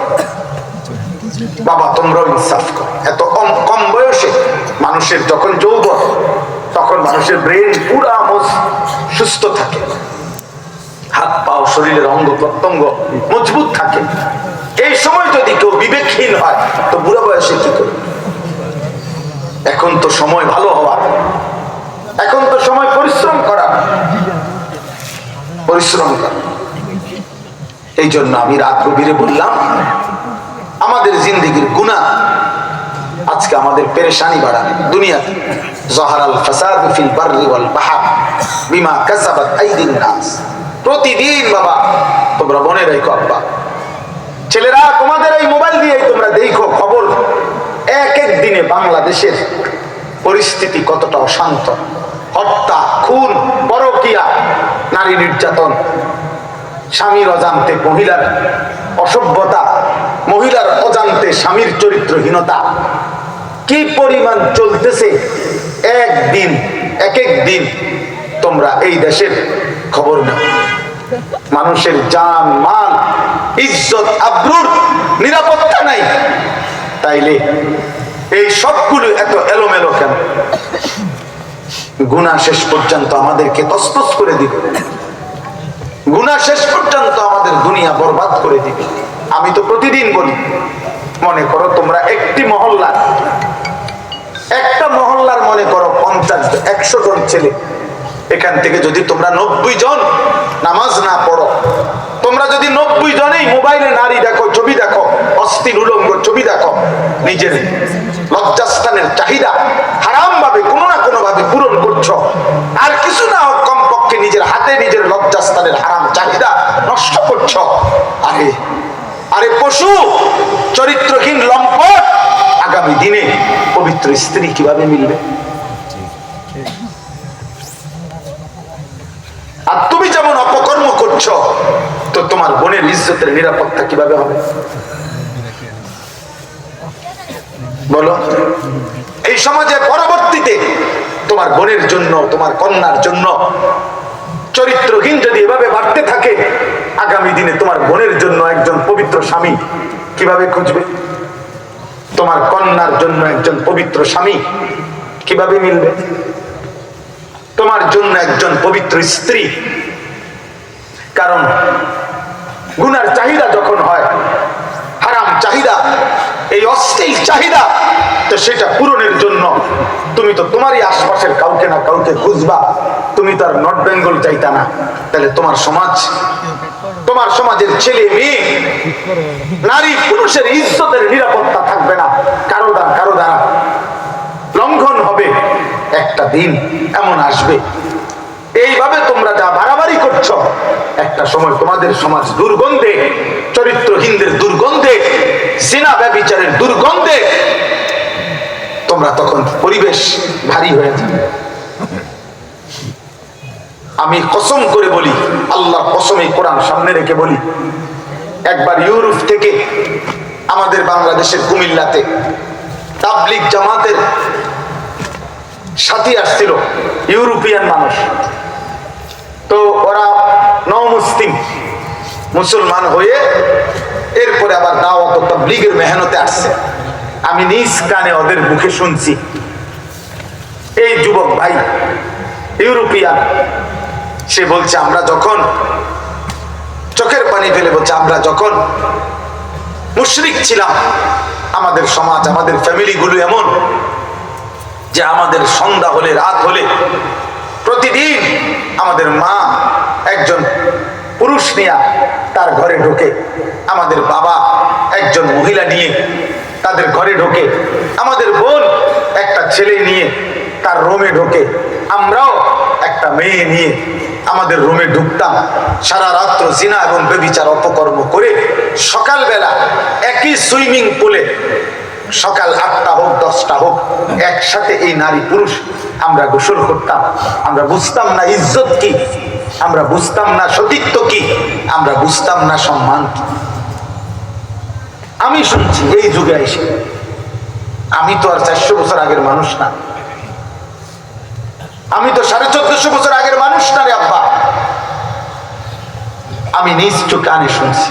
বাবা, তোমরাও ইনসাফ করো। এত কম বয়সে মানুষের যখন যৌবন, তখন মানুষের ব্রেন পুরা সুস্থ থাকে, হাত পাও শরীরের অঙ্গ প্রত্যঙ্গ মজবুত থাকে। এই সময় যদি কেউ বিবেকহীন হয় তো বুড়া বয়সে কি করবে? এখন তো সময় ভালো হওয়ার, এখন তো সময় পরিশ্রম করা, পরিশ্রম করা। এই জন্য আমি রাত গভীরে বললাম, আমাদের জিন্দেগির গুনাহ আজকে আমাদের পেরেশানি বাড়াবে দুনিয়াতে। যাহারাল ফাসাদু ফিল বাররি ওয়াল বাহর বিমা কাসাবাত আইদিন নাস। প্রতিদিন বাবা তোমরা মনে রাখো, আব্বা ছেলেরা তোমাদের এই মোবাইল দিয়ে তোমরা দেখো খবর, এক এক দিনে বাংলাদেশের পরিস্থিতি কতটা অশান্ত। হত্যা, খুন, পরকীয়া, নারী নির্যাতন, স্বামীর অজান্তে মহিলার অসভ্যতা, মহিলার অজান্তে স্বামীর চরিত্রহীনতা, কি পরিমাণ চলতেছে একদিন এক এক দিন। তোমরা এই দেশের খবর নাও, মানুষের জান মাল ইজ্জত আবরুর নিরাপত্তা নাই। তাইলে এই সবগুলো এত এলোমেলো কেন? গুনাহ শেষ পর্যন্ত আমাদেরকে তছনছ করে দিবে, গুনাহ শেষ পর্যন্ত আমাদের দুনিয়া বরবাদ করে দিবে। আমি তো প্রতিদিন বলি, মনে করো তোমরা একটি মহল্লা, একটা মহল্লার মনে করো 50-100 জন ছেলে, এখান থেকে যদি তোমরা 90 জন নামাজ না পড়ো, তোমরা যদি 90 জনেই মোবাইলে নারী দেখো, ছবি দেখো, অস্থির উলঙ্গ ছবি দেখো, নিজের লজ্জাস্থানের চাহিদা হারাম ভাবে কোনো না কোনো ভাবে পূরণ করছো, আর কিছু না হোক কমপক্ষে নিজের হাতে নিজের লজ্জাস্থানের হারাম চাহিদা নষ্ট করছো। আরে আরে পশু, চরিত্রহীন লম্পট, আগামী দিনে পবিত্র স্ত্রী কিভাবে মিলবে? আর তুমি যেমন অপকর্ম করছো, তো তোমার বোনের ইজ্জতের নিরাপত্তা কিভাবে হবে বলো? এই সমাজে পরবর্তীতে তোমার বোনের জন্য, তোমার কন্যার জন্য চরিত্রহীন যদি এভাবে বাড়তে থাকে, আগামী দিনে তোমার বোনের জন্য একজন পবিত্র স্বামী কিভাবে খুঁজবে? তোমার কন্যার জন্য একজন পবিত্র স্বামী কিভাবে মিলবে? তোমার জন্য একজন পবিত্র স্ত্রী। কারণ গুনার চাহিদা যখন হয়, হারাম চাহিদা, এই অশ্লীল চাহিদা, তো সেটা পূরণের জন্য তুমি তো তোমারই আশপাশের কাউকে না কাউকে খুঁজবা। তুমি তো আর নর্থ বেঙ্গল চাইতা না। তাহলে তোমার সমাজ, তোমার সমাজের ছেলে মেয়ে, নারী পুরুষের ইজ্জতের নিরাপত্তা থাকবে না, কারো দ্বারা লঙ্ঘন হবে। একটা দিন এমন আসবে, এইভাবে তোমরা যা বাড়াবাড়ি করছো, একটা সময় তোমাদের সমাজ দুর্গন্ধে, চরিত্রহীনদের দুর্গন্ধে, জিনা ব্যভিচারের দুর্গন্ধে তোমরা তখন পরিবেশ ভারী হয়ে যাবে। আমি কসম করে বলি, আল্লাহ কসম, এই কোরআন সামনে রেখে বলি, একবার ইউরোপ থেকে আমাদের বাংলাদেশের কুমিল্লাতে তাবলিগ জামাতের সাথী আসছিল, ইউরোপিয়ান মানুষ। তো ওরা নও-মুসলিম, মুসলমান হয়ে এরপরে আবার দাওয়াত ও তাবলীগের মেহনতে আসছে। আমি নিজ কানে ওদের মুখে শুনছি, এই যুবক ভাই ইউরোপিয়ান, সে বলছে আমরা যখন, চোখের পানি ফেলে বলছে, আমরা যখন মুশরিক ছিলাম, আমাদের সমাজ, আমাদের ফ্যামিলিগুলো এমন যে আমাদের সন্ধ্যা হলে, রাত হলে প্রতিদিন আমাদের মা একজন পুরুষ নিয়ে তার ঘরে ঢোকে, আমাদের বাবা একজন মহিলা নিয়ে তাদের ঘরে ঢোকে, আমাদের বোন একটা ছেলে নিয়ে তার রুমে ঢোকে, আমরাও একটা মেয়ে নিয়ে আমাদের রুমে ঢুকতাম। সারা রাত্র জিনা এবং ব্যভিচার অপকর্ম করে সকালবেলা একই সুইমিং পুলে, সকাল 8টা হোক 10টা হোক, একসাথে এই নারী পুরুষ আমরা গোসল করতাম। আমরা বুঝতাম না ইজ্জত কি, আমরা বুঝতাম না সতীত্ব কি, আমরা বুঝতাম না সম্মান কি। আমি শুনছি এই যুগে এসে, আমি তো আর 400 বছর আগের মানুষ না, আমি তো 1450 বছর আগের মানুষ না রে আব্বা। আমি নিজ চোখে কানে শুনছি।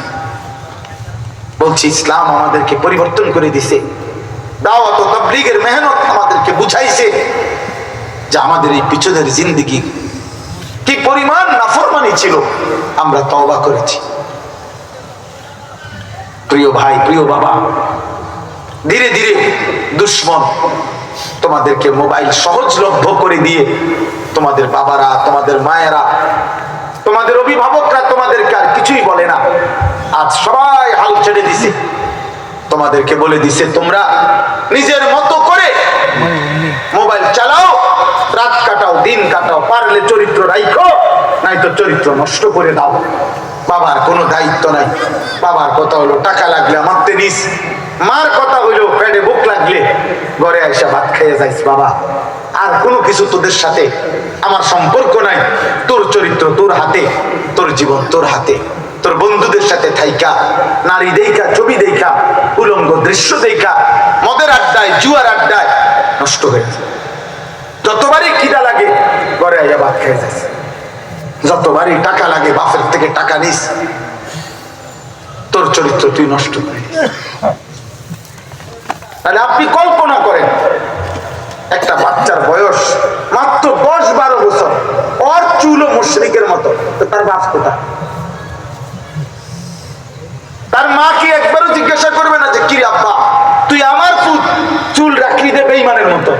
বলছি ইসলাম আমাদেরকে পরিবর্তন করে দিছে, দাওয়াত ও তাবলীগের মেহনত আমাদেরকে বুঝাইছে যে আমাদের এই পিছনের জিন্দেগি কি পরিমাণ নাফরমানি ছিল, আমরা তওবা করেছি। প্রিয় ভাই, প্রিয় বাবা, ধীরে ধীরে দুশ্মন তোমাদেরকে মোবাইল সহজলভ্য করে দিয়ে, তোমাদের বাবারা, তোমাদের মায়েরা, তোমাদের অভিভাবকরা তোমাদেরকে আর কিছুই বলে না। আজ সবাই হাল ছেড়ে দিছে, তোমাদেরকে বলে দিছে তোমরা নিজের মতো করে মোবাইল চালাও, রাত কাটাও, দিন কাটাও, পারলে চরিত্র রাখো, নাই তো চরিত্র নষ্ট করে দাও। বাবার কোনো দায়িত্ব নাই। বাবার কথা হলো টাকা লাগলে আমারতে নিস, মার কথা হইলো পেটে ভুক লাগলে ঘরে এসে ভাত খেয়ে যাইস বাবা। আর কোনো কিছু তোদের সাথে আমার সম্পর্ক নাই। তোর চরিত্র তোর হাতে, তোর জীবন তোর হাতে। তোর বন্ধুদের সাথে থাইকা, নারী দেখা, ছবি দেখা, উলঙ্গ দৃশ্য দেখা, মদের আড্ডায়, জুয়ার আড্ডায় নষ্ট হয়ে যায়। যতবারই খিদা লাগে ঘরে আইয়া ভাত খেয়ে যাইস, যতবারই টাকা লাগে বাপের থেকে টাকা নিস, তোর চরিত্র তুই নষ্ট করিস। তাহলে আপনি কল্পনা করেন, একটা বাচ্চার বয়স মাত্র 10-12 বছর, ওর চুলও মুশরিকের মতো, তো তার বাপ কোথায়? তার মা কি একবারও জিজ্ঞাসা করবে না যে কি আব্বা তুই আমার চুল রাখলি দে বেঈমানের মতো?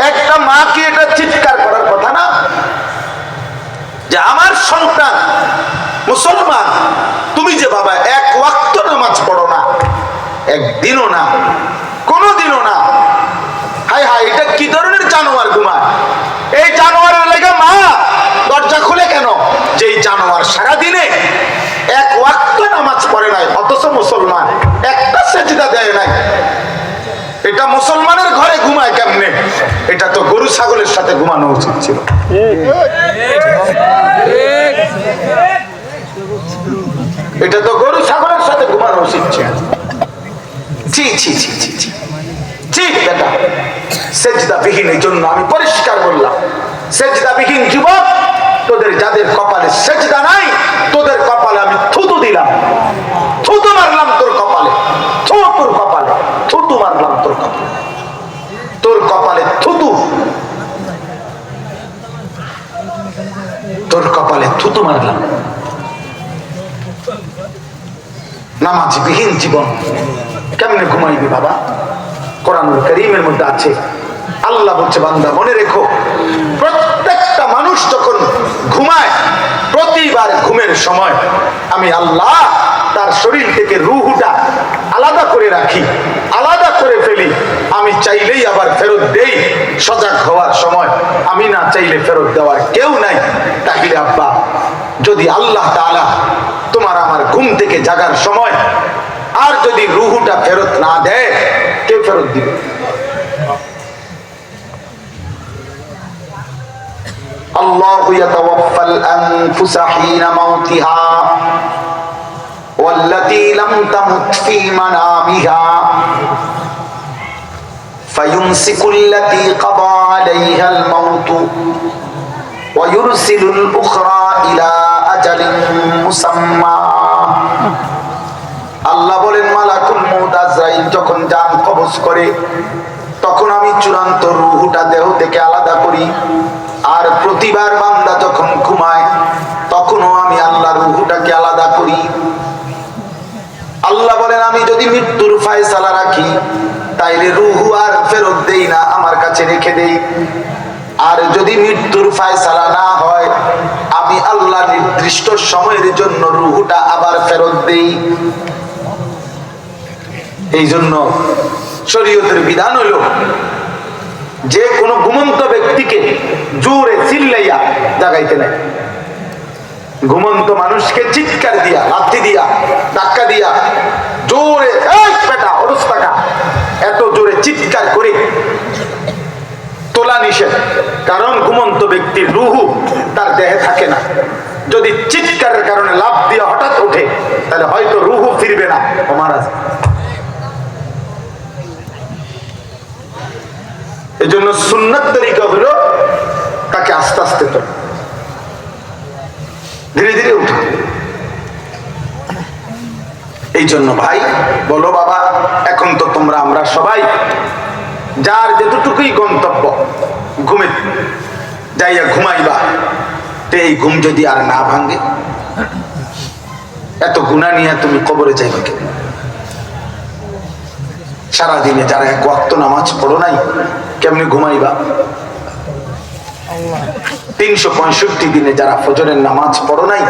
একটা মা কি এটা চিৎকার করার কথা না যে আমার সন্তান মুসলমান, তুমি যে বাবা এক ওয়াক্ত নামাজ পড়ো না, একদিনও না, কোনোদিনও না। হায় হায়, এটা কি ধরনের জানোয়ার ঘুমায়? এই জানোয়ারের লেগে মা দরজা খুলে কেন? যে এই জানোয়ার সারাদিনে এক ওয়াক্ত নামাজ পড়ে নাই, অথচ মুসলমান, একটা সেজদা দেয় নাই। এটা মুসলমানের ঘরে ঘুমায় কেমনে? এটা তো গরু ছাগলের সাথে ঘুমানো উচিত ছিল। এটা তো গরু ছাগলের সাথে ঘুমানো উচিত ছিল। জি জি জি জি জি ঠিক বেটা, সেজদাবিহীন। এই জন্য আমি পরিষ্কার বললাম, সেজদাবিহীন যুবক, তোদের যাদের কপালে সেজদা নাই, তোদের কপালে আমি থুতু দিলাম, থুতু মারলাম তোর কপালে, তোর কপালে থুতু মারলাম, তোর কপালে, তোর কপালে থুতু, তোর কপালে থুতু মারলাম। নামাজবিহীন জীবন কেমনে ঘুমাইবি বাবা? কোরআনুল কারীমের মধ্যে আছে, আল্লাহ বলছে বান্দা মনে রেখো, প্রত্যেকটা মানুষ যখন ঘুমায়, প্রতিবার ঘুমের সময় আমি আল্লাহ তার শরীর থেকে রূহটা আলাদা করে রাখি, আলাদা করে ফেলি। আমি চাইলেই আবার ফেরত দেই সজাগ হওয়ার সময়, আমি না চাইলে ফেরত দেওয়ার কেউ নাই। তাহলে আব্বা, যদি আল্লাহ তাআলা তোমার আমার ঘুম থেকে জাগার সময় আর যদি রূহটা ফেরত না দেয়, কে ফেরত দিবে? আল্লাহু ইয়াতাওয়াফাল আনফুসা হিনা মাউতিহা ওয়াল্লাতী লাম তামুত ফী মানামিহা ফায়ুমসিকুল্লাতী ক্বাদা আলাইহাল মাউত ওয়া ইউরসিলুল উখরা ইলা আজালিন মুসাম্মা। আল্লাহ বলেন মালাকুল মউত আজরাইল যখন জান কবজ করে তখন আমি চূড়ান্ত রূহটা দেহ থেকে আলাদা করি। আর প্রতিবার বান্দা যখন ঘুমায় তখনও আমি আল্লাহ রূহটাকে আলাদা করি। আল্লাহ বলেন আমি যদি মৃত্যুর ফয়সালা রাখি তাইলে রূহ আর ফেরত দেই না, আমার কাছে রেখে দেই। আর যদি মৃত্যুর ফয়সালা না হয় আমি আল্লাহ নির্দিষ্ট সময়ের জন্য রূহটা আবার ফেরত দেই। এই জন্য শরীয়তের বিধান হলো যে কোনো ঘুমন্ত ব্যক্তিকে জোরে চিল্লাইয়া জাগাইতে নাই। ঘুমন্ত মানুষকে চিৎকার দিয়া, লাথি দিয়া, ধাক্কা দিয়া, জোরে এই বেটা অবস্থা এত জোরে চিৎকার করে তোলা নিষেধ। কারণ ঘুমন্ত ব্যক্তির রূহ তার দেহে থাকে না। যদি চিৎকারের কারণে লাফ দিয়ে হঠাৎ ওঠে তাহলে হয়তো রূহ ফিরবে না, ও মারা যাবে। এই জন্য সুন্নাত তরিকা হলো তাকে আস্তে আস্তে তোলা, ধীরে ধীরে উঠা। এই জন্য ভাই বলো বাবা, এখন তো তোমরা আমরা সবাই যার যেটুকুই গন্তব্য ঘুমে যাইয়া ঘুমাইবা, তো এই ঘুম যদি আর না ভাঙে, এত গুনাহ নিয়ে তুমি কবরে যাইবা কেন? সারাদিনে যারা এক ওয়াক্ত নামাজ পড়ো নাই কেমনে ঘুমাইবা? 365 দিনে যারা ফজরের নামাজ পড়ো নাই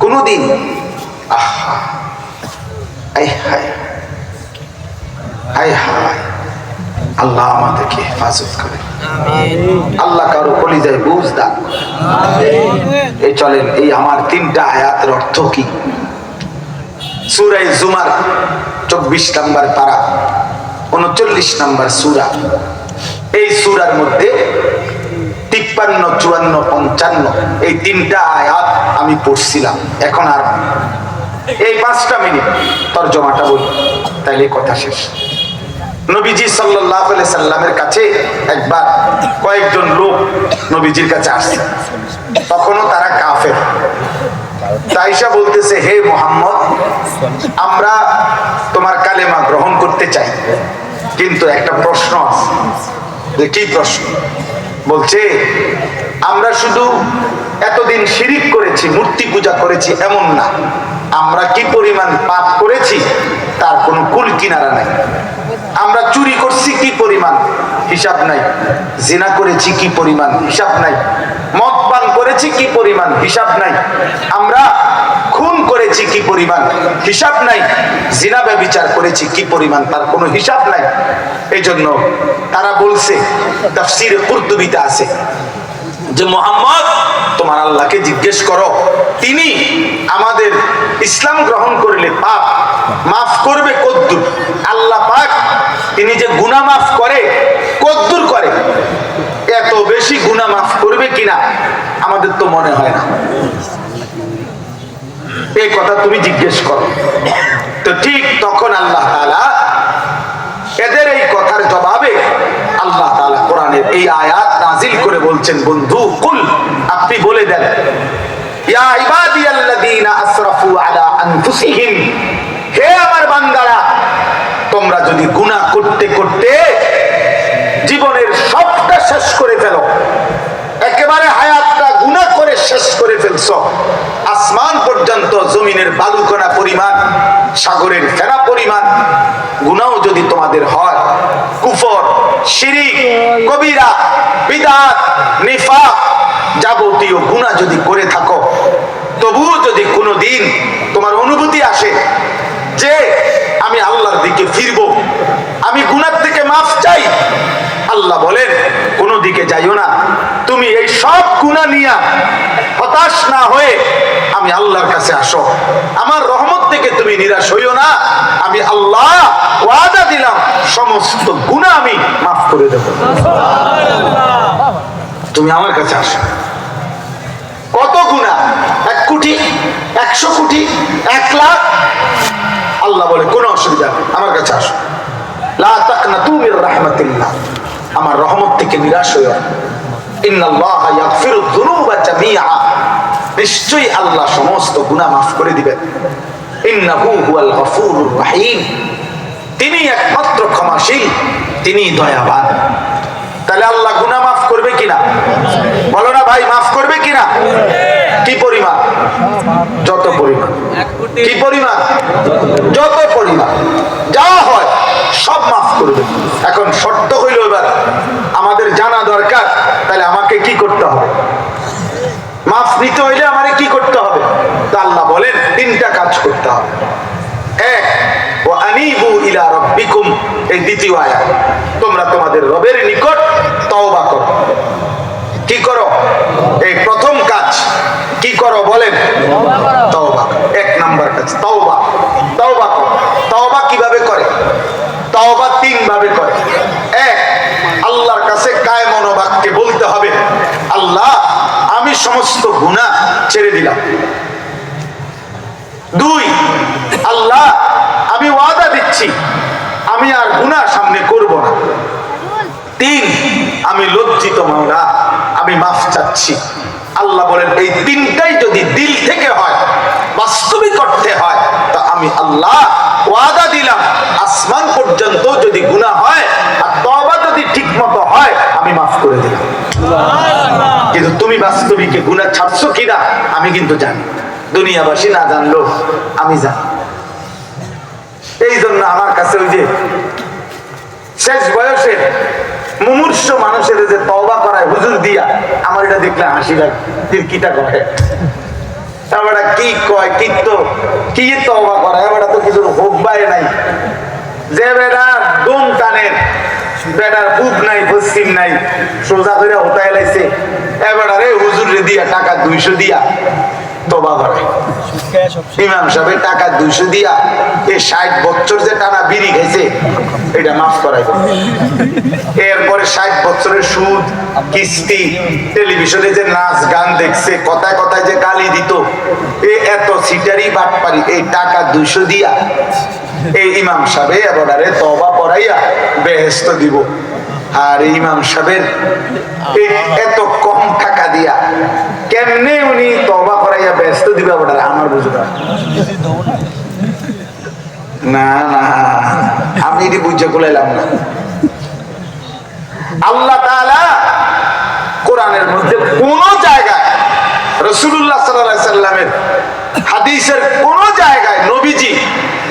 কোনদিন, আল্লাহ আমাদেরকে হেফাজত করে। আল্লাহ কারো কলিজায় বুঝ দান। এই চলেন, এই আমার 3টা আয়াতের অর্থ কি? সূরা জুমার 24 নম্বর পারা 39 নম্বর সূরা। এই সূরার মধ্যে 53, 54, 55 এই 3টা আয়াত আমি পড়ছিলাম। এখন আর এই 5টা মিনিট তরজমাটা বলি, তাইলে কথা শেষ। নবীজি সাল্লাল্লাহু আলাইহি সাল্লামের কাছে একবার কয়েকজন লোক নবীজির কাছে আসছে, তখনও তারা কাফের। তাইসা বলতেছে, হে মুহাম্মদ, আমরা তোমার কালেমা গ্রহণ করতে চাই, কিন্তু একটা প্রশ্ন আছে। কি প্রশ্ন? বলছে, আমরা শুধু এতদিন শিরিক করেছি, মূর্তি পূজা করেছি এমন না, আমরা কি পরিমাণ পাপ করেছি তার কোনো কুল কিনারা নাই। আমরা চুরি করছি কি পরিমাণ, হিসাব নাই। জিনা করেছি কি পরিমাণ, হিসাব নাই। মদ পান করেছি কি পরিমাণ, হিসাব নাই। আমরা খুন করেছি কি পরিমাণ, হিসাব নাই। জিনা ব্যভিচার করেছি কি পরিমাণ, তার কোনো হিসাব নাই। এই জন্য তারা বলছে, তাফসীরে কুরতুবীতে আছে যে মুহাম্মদ তোমার আল্লাহকে জিজ্ঞেস করো, তিনি আমাদের ইসলাম গ্রহণ করলে পাপ মাফ করবে কদ্দুর? আল্লাহ পাক তিনি যে গুনাহ মাফ করে কদ্দুর করে, এত বেশি গুনাহ মাফ করবে কিনা আমাদের তো মনে হয় না। এই কথা তুমি জিজ্ঞেস করো। তো ঠিক তখন আল্লাহ তাআলা এদের এই কথার জবাবে আল্লাহ তাআলা কোরআনের এই আয়াত নাজিল করে বলছেন, বন্ধু কুল, আপনি বলে দেন, ইয়া ইবাদিয়াল্লাযীনা আসরাফু আলা আনফুসিহিম, হে আমার বান্দারা, তোমরা যদি গুনাহ করতে করতে জীবনের সবটা শেষ করে ফেলো, একেবারে হায়াতটা গুনাহ করে শেষ করে ফেলছো, আসমান পর্যন্ত জমিনের বালুকণা পরিমাণ, সাগরের ফেনা পরিমাণ গুনাহ যদি তোমাদের হয়, কুফর, শিরিক, কবিরা, বিদআত, নিফাক যাবতীয় গুনাহ যদি করে থাকো, তবুও যদি কোনোদিন তোমার অনুভূতি আসে যে আমি আল্লাহর দিকে ফিরবো, আমি গুনাহ থেকে মাফ চাই, আল্লাহ বলেন কোন দিকে যাইও না, তুমি এই সব গুনাহ নিয়ে হতাশ না হয়ে আমি আল্লাহর কাছে আসো, আমার রহমত থেকে তুমি নিরাশ হইও না, আমি আল্লাহ ওয়াদা দিলাম সমস্ত গুনাহ আমি মাফ করে দেব, তুমি আমার কাছে আসো। কত গুনাহ? 1 কোটি, 100 কোটি, 1 লাখ? আল্লাহ বলে কোনো অসুবিধা নেই, আমার কাছে আসো। লা তাকনাতু মির রাহমাতিল্লাহ, আমার রহমত থেকে নিরাশ হইও না। ইন্নাল্লাহা ইয়াগফিরু যুনুবা জামিআ, নিশ্চয়ই আল্লাহ সমস্ত গুনাহ মাফ করে দিবেন। ইন্নাহু হুয়াল গফুরুর রহিম, তিনি একমাত্র ক্ষমাশীল, তিনি দয়াবান। তাহলে আল্লাহ গুনাহ মাফ করবে কিনা? বলো না ভাই, মাফ করবে কিনা? কি পরিমাণ? যত পরিমাণ। কি পরিমাণ? যত পরিমাণ। যা হয় সব মাফ করবে। এখন শর্ত হইল এবার আমাদের জানা দরকার, তাহলে আমাকে কি করতে হবে? মাফ নিতে হইলে আমারে কি করতে হবে? তা আল্লাহ বলেন তিনটা কাজ করতে হবে। এক, ওয়া আনিবু ইলা রাব্বিকুম, এই দ্বিতীয় আয়াত, তোমরা তোমাদের রবের নিকট তওবা করো। কি করো? এই প্রথম কাজ কি করো বলেন? তওবা। এক নাম্বার কাজ তওবা। তওবা করো। তওবা কিভাবে করে? তওবা তিন ভাবে করে। এক, আল্লাহর কাছে কায় মনোবাক্যে বলতে হবে, আল্লাহ আমি সমস্ত গুনাহ ছেড়ে দিলাম। দুই, আল্লাহ আমি ওয়াদা দিচ্ছি আমি আর গুনাহ সামনে করব না। তিন, আমি লজ্জিত মাওলা, আমি মাফ চাচ্ছি। আল্লাহ বলেন এই তিনটাই যদি দিল থেকে হয়, বাস্তবিক অর্থে হয়, তা আমি আল্লাহ ওয়াদা দিলাম আসমান পর্যন্ত যদি গুনাহ হয় আর তওবা যদি ঠিক মতো হয় আমি মাফ করে দিলাম। কিন্তু তুমি বাস্তবিকে গুনাহ ছাড়ছো কিনা আমি কিন্তু জানি, দুনিয়াবাসী না জানলো আমি জানি। এই জন্য আমার কাছে ওই যে শেষ বয়সে মুমূর্ষু মানুষের যে তওবা করায় হুজুর দিয়া, আমার এটা দেখলে হাসি লাগে। কিটা করে এবারে কি কয়, কি তো কি তওবা করায়, এবারে তো কিছু হোকবাই নাই। যে বেটা দুম টানের, বেটার বুক নাই পশ্চিম নাই, সোজা করে হতায় লাইছে, এবারে রে হুজুর রে দিয়া টাকা 200 দিয়া তওবা করে। ইমাম সাহেবের টাকা 200 দিয়া এই 60 বছর যে টানা বিড়ি খাইছে এটা মাফ করাইব। এরপরে 60 বছরের সুদ, কিস্তি, টেলিভিশনে যে নাচ গান দেখছে, কথায় কথায় যে গালি দিত, এত সিটারি বাটপারি, এই টাকা 200 দিয়া এই ইমাম সাহেব এবারে তওবা পড়াইয়া বেহেশত দিব। আর ইমাম সাহেবের এত কম টাকা দিয়া কেমনে উনি তওবা করাইয়া ব্যস্ত দিবে ওটা আমার বুঝতে না। না আমি এটি বুঝে কুলাইলাম না। আল্লাহ তাআলা কোরআনের মধ্যে কোন জায়গায়, রাসূলুল্লাহ সাল্লাল্লাহু আলাইহি সাল্লামের হাদিসের কোন জায়গায় নবীজি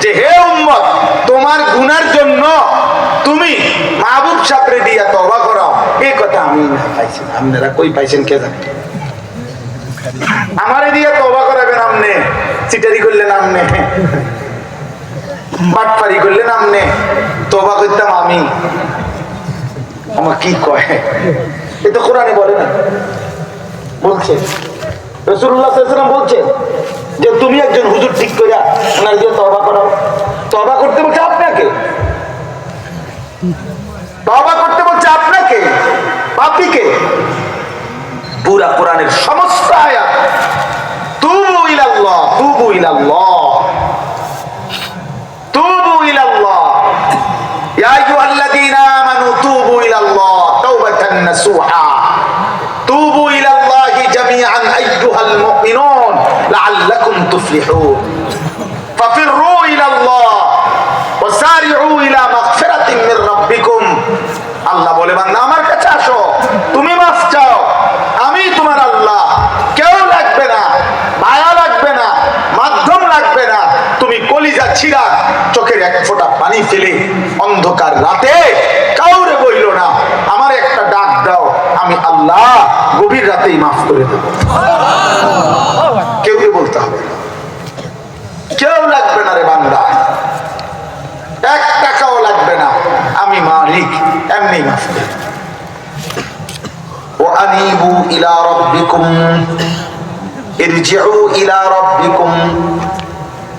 যে হে উম্মত তোমার গুনার জন্য তুমি মাহবুব সাহেবরে দিয়া তওবা করো, এই কথা আমি না পাইছি। আপনারা কই পাইছেন কে জানে? আমারে দিয়ে তওবা করাবেন আমনে, চিটারি করলেন আমনে, বাটপারি করলেন আমনে, তওবা করতাম আমি। আমার কি কয়, এ তো কোরআনে বলে না, বলছে রাসূলুল্লাহ সাল্লাল্লাহু আলাইহি ওয়াসাল্লাম বলছে যে তুমি একজন হুজুর ঠিক কইরা ওনার দিয়ে তওবা করাও। তওবা করতে বলছে আপনাকে, তওবা করতে বলছে আপনাকে, পাপীকে। পুরা কোরআনের সমস্ত আয়াত তুবু ইলাল্লাহ, তুবু ইলাল্লাহ, তুবু ইলাল্লাহ, ইয়া আইয়ুহাল্লাযীনা আমানু তুবু ইলাল্লাহ তাওবাতান নাসুহা, তুবু ইলাল্লাহি জামিআন আইয়ুহাল মুমিনুন লাআল্লাকুম তুফলিহুন, ফাফিরু ইলাল্লাহ ওয়াসারিউ ইলা মাগফিরাতিন মির রাব্বিকুম। আল্লাহ বলে বান্দা আমার কাছে আসো, তুমি মাফ চাও, আমি তোমার আল্লাহ, কেউ লাগবে না, মায়া লাগবে না, মাধ্যম লাগবে না। তুমি কলিজা ছিড়া চোখের এক ফোঁটা পানি ফেলে অন্ধকার রাতে কাউরে বইল না আমার একটা ডাক দাও, আমি আল্লাহ গভীর রাতেই মাফ করে দেব। কেউকে বলতে হবে না, কেউ লাগবে না রে বান্দা, 1 টাকাও লাগবে না, আমি মালিক, এমনি মাফ করে। وأنيبوا إلى ربكم ارجعوا إلى ربكم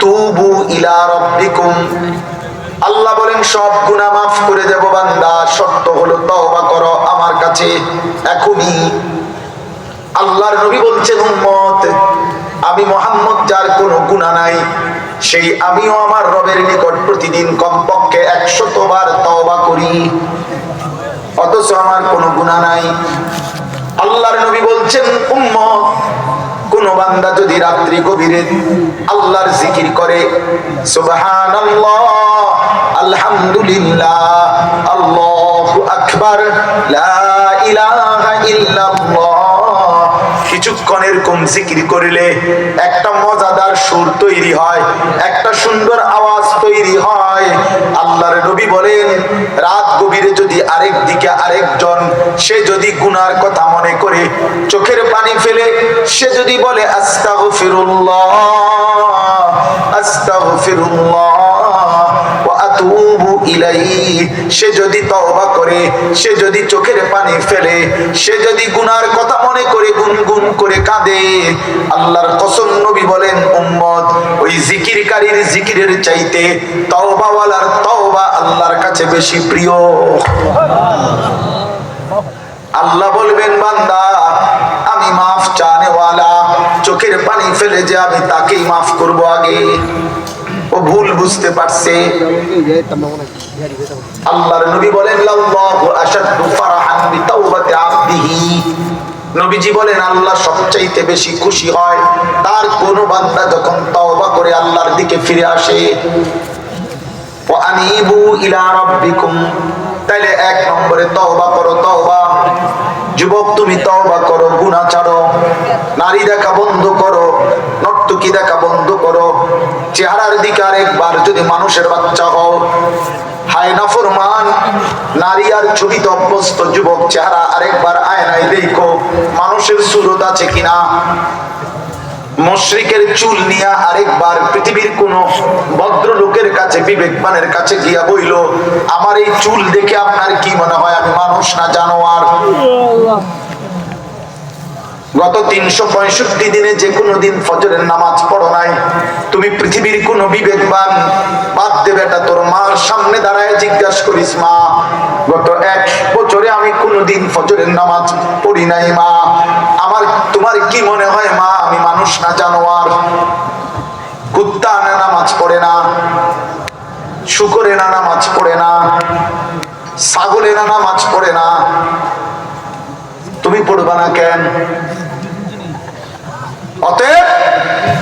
توبوا إلى ربكم। আল্লাহ বলেন সব গুনাহ মাফ করে দেব বান্দা, শর্ত হলো তওবা করো আমার কাছে এখনই। আল্লাহর নবী বলছেন উম্মত আমি মুহাম্মদ যার কোনো গুনাহ নাই সেই আমিও আমার রবের নিকট প্রতিদিন কমপক্ষে 100 বার তওবা করি, অথচ আমার কোনো গুনাহ নাই। আল্লাহর নবী বলছেন, উম্মত, কোন বান্দা যদি রাত্রি গভীরে আল্লাহর জিকির করে, সুবহানাল্লাহ, আলহামদুলিল্লাহ, আল্লাহু আকবার, লা ইলাহা ইল্লাল্লাহ, কিছুক্ষণ এরকম জিকির করিলে একটা মজাদার সুর তৈরি হয়, একটা সুন্দর আওয়াজ তৈরি হয়। আল্লাহর নবী বলেন, রাত গভীরে যদি আরেক দিকে আরেকজন সে যদি গুনার কথা মনে করে চোখের পানি ফেলে সে যদি বলে আস্তাগফিরুল্লাহ আস্তাগফিরুল্লাহ ওয়া আতুবু ইলাইহি, সে যদি তওবা করে, সে যদি চোখের পানি ফেলে, সে যদি গুনার কথা মনে করে গুনগুন করে কাঁদে, আল্লাহর কসম নবী বলেন, উম্মত, ওই জিকিরকারীর জিকিরের চাইতে তওবাওয়ালার তওবা আল্লাহর কাছে বেশি প্রিয়। আল্লাহ বলবেন, বান্দা আমি মাফ চানেওয়ালা, চোখের পানি ফেলে যে আমি তাকেই মাফ করব আগে। ও ভুল বুঝতে পারছে। আল্লাহর নবী বলেন, লাল্লাহু আশাদ্দু ফারহান বিতাওবাতি আবদিহি, নবীজি বলেন আল্লাহ সবচাইতে বেশি খুশি হয় তার কোন বান্দা যখন তওবা করে আল্লাহর দিকে ফিরে আসে। ওয়া আনিবু ইলা রাব্বিকুম, তাইলে 1 নম্বরে তওবা করো, তওবা। যুবক, তুমি তওবা করো, গুনাহ ছাড়ো, নারী দেখা বন্ধ করো, নর্তকী দেখা বন্ধ করো, চেহারার দিকে আরেকবার যদি মানুষের বাচ্চা হও, হায় নাফরমান, নারী আর ছবিতে অভ্যস্ত যুবক, চেহারা আরেকবার আয়নায় দেখো মানুষের সুরত আছে কিনা। মুশরিকের চুল নিয়ে আরেকবার পৃথিবীর কোন ভদ্রলোকের কাছে, বিবেকবানের কাছে গিয়া বইল, আমার এই চুল দেখে আপনার কি মনে হয় আমি মানুষ না জানোয়ার? গত 365 দিনে যে কোনো দিন ফজরের নামাজ পড়ো নাই, তুমি পৃথিবীর কোন বিবেকবান, বাদ দে বেটা, তোর মার সামনে দাঁড়ায় জিজ্ঞাসা করিস, মা গত 1 বছরে আমি কোনদিন ফজরের নামাজ পড়ি নাই মা, আমার তোমার কি মনে হয় মা আমি মানুষ না জানোয়ার? কুত্তা না নামাজ পড়ে না, শুকরে না নামাজ পড়ে না, ছাগলে না নামাজ পড়ে না, তুমি পড়বা না কেন? অতএব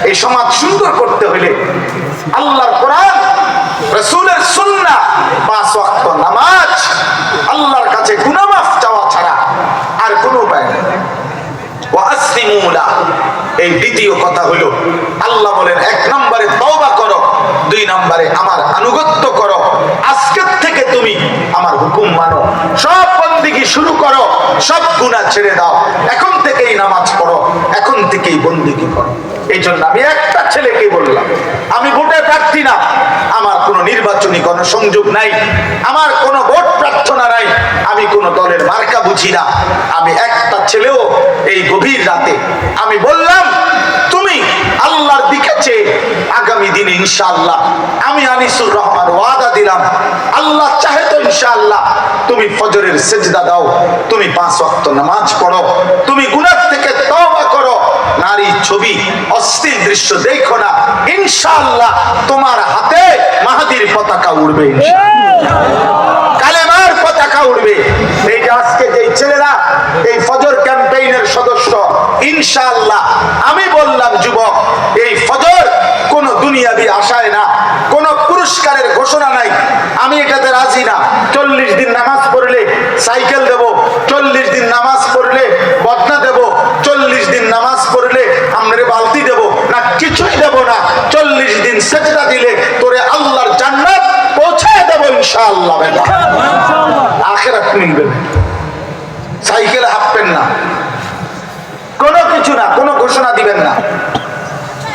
এই সমাজ সুন্দর করতে হইলে আল্লাহর কোরআন, রাসূলের সুন্নাহ, 5 ওয়াক্ত নামাজ, আল্লাহর কাছে গুনাহ মাফ চাওয়া ছাড়া আর কোনো উপায় নেই। ওয়া আসলিমু লা, এই দ্বিতীয় কথা হলো আল্লাহ বলেন 1 নম্বরে তওবা করো, 2 নম্বরে আমার আনুগত্য করো, আজকের থেকে তুমি আমার হুকুম মানো, সব বন্দেগী শুরু করো, সব গুনাহ ছেড়ে দাও, এখন থেকেই নামাজ পড়ো, এখন থেকেই বন্দেগী করো। এই জন্য আমি একটা ছেলেকে বললাম, আমি ভোটে প্রার্থী না, আমার কোনো নির্বাচনী কোনো সংযোগ নাই, আমার কোনো ভোট প্রার্থনা নাই, আমি কোনো দলের মার্কা বুঝি না, আমি একটা ছেলেও এই গভীর রাতে আমি বললাম, তুমি আল্লাহর দিকে চেয়ে আগামী দিনে ইনশাআল্লাহ, আমি আনিসুর রহমান ওয়াদা দিলাম, আল্লাহ চাহে তো ইনশাআল্লাহ তুমি ফজরের সিজদা দাও, তুমি 5 ওয়াক্ত নামাজ পড়ো, তুমি গুনাহ থেকে তওবা করো, নারী ছবি অশ্লীল দৃশ্য দেখো না, ইনশাআল্লাহ তোমার হাতে মাহদির পতাকা উড়বে, ইনশাআল্লাহ কালেমার পতাকা উড়বে। এই যে আজকে যে ছেলেরা এই ফজর ক্যাম্পেইনের সদস্য, ইনশাআল্লাহ আমি বললাম যুবক, এই ফজর কোন দুনিয়াবি আশায় না, কোন পুরস্কারের ঘোষণা নাই, আমি এটাতে রাজি না। 40 দিন নামাজ পড়লে সাইকেল দেব, 40 দিন নামাজ পড়লে বদনা দেব, 40 দিন নামাজ পড়লে আমরা বালতি দেব না, কিছুই দেব না, 40 দিন সেজদা দিলে তোরে আল্লাহর জান্নাত পৌঁছায় দেব ইনশাআল্লাহ। আখিরাত মিলবে, সাইকেল হাঁটবেন না, কোনো কিছু না, কোনো ঘোষণা দিবেন না,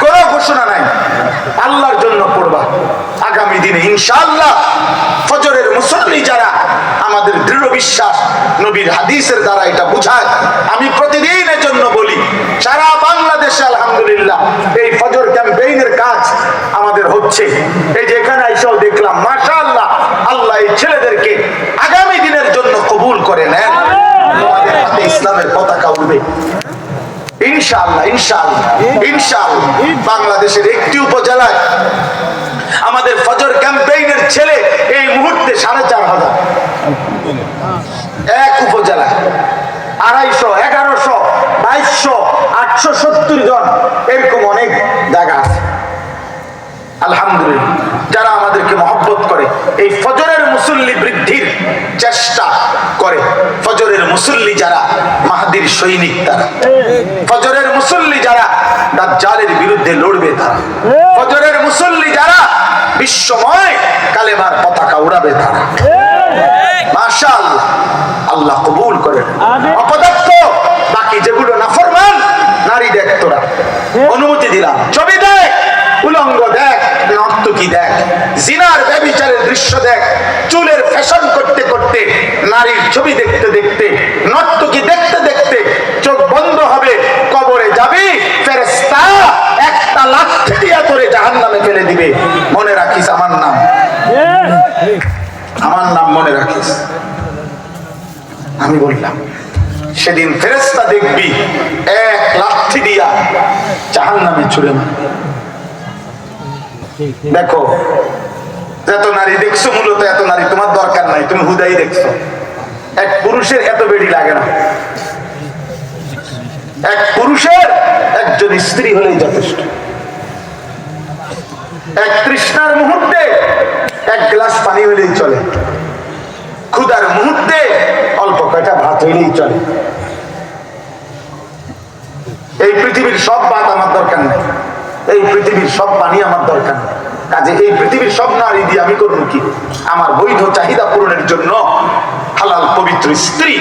কোনো ঘোষণা নাই, আল্লাহর জন্য পড়বা। আগামী দিনে ইনশাআল্লাহ ফজরের মুসল্লি যারা, আমাদের দৃঢ় বিশ্বাস নবীর হাদিসের দ্বারা এটা বুঝায়, আমি প্রতিদিনের জন্য বলি, সারা বাংলাদেশে আলহামদুলিল্লাহ এই ফজর ক্যাম্পেইনের কাজ আমাদের হচ্ছে। এই যে এখানে এসেও দেখলাম, মাশাআল্লাহ, আল্লাহ এই ছেলেদেরকে আগামী দিনের জন্য কবুল করে নেন, আমাদের হাতে ইসলামের পতাকা উড়বে ইনশাআল্লাহ ইনশাআল্লাহ ইনশাআল্লাহ বাংলাদেশের একটি উপজেলায় আমাদের ফজর ক্যাম্পেইনের ছেলে এই মুহূর্তে 4,500 এক উপজেলায় 250, 1100, 2200, 870 জন এরকম অনেক জায়গা আছে। আলহামদুলিল্লাহ যারা আমাদেরকে মহব্বত করে এই ফজরের মুসল্লি বৃদ্ধির চেষ্টা করে। ফজরের মুসল্লি যারা মাহদির সৈনিক, তারা ফজরের মুসল্লি যারা দাজ্জালের বিরুদ্ধে লড়বে, তারা ফজরের মুসল্লি যারা বিশ্বময় কালেমার পতাকা উড়াবে, তারা মাশাআল্লাহ আল্লাহ কবুল করেন। অপদার্থ বাকি যেগুলো নাফরমান নারী দেখ, তোরা অনুমতি দিলাম, ছবি দেখ, উলঙ্গ দেখ, নর্তকী দেখ, জিনার ব্যভিচারের দৃশ্য দেখ, চুলের ফ্যাশন করতে করতে, নারীর ছবি দেখতে দেখতে, নর্তকী দেখতে দেখতে চোখ বন্ধ হবে, কবরে যাবি, ফেরেশতা একটা লাথি দিয়া তোরে জাহান্নামে ফেলে দিবে। মনে রাখিস আমার নাম, আমার নাম মনে রাখিস। আমি বললাম সেদিন ফেরেশতা দেখবি এক লাথি দিয়া জাহান্নামে ছুড়ে মারবে। দেখো যত নারী দেখছো, মূলত এত নারী তোমার দরকার নাই, তুমি হুদাই দেখছো। এক পুরুষের এত বেড়ি লাগে না, এক পুরুষের একজন স্ত্রী হলেই যথেষ্ট। এক তৃষ্ণার মুহূর্তে এক গ্লাস পানি হলেই চলে, ক্ষুধার মুহূর্তে অল্প কয়টা ভাত হইলেই চলে। এই পৃথিবীর সব ভাত আমার দরকার নেই, এই পৃথিবীর সব পানি আমার দরকার নেই। কাজে এই পৃথিবীর সব নারী দিয়ে আমি করবো কি? আমার বৈধ চাহিদা পূরণের জন্য হালাল পবিত্র স্ত্রী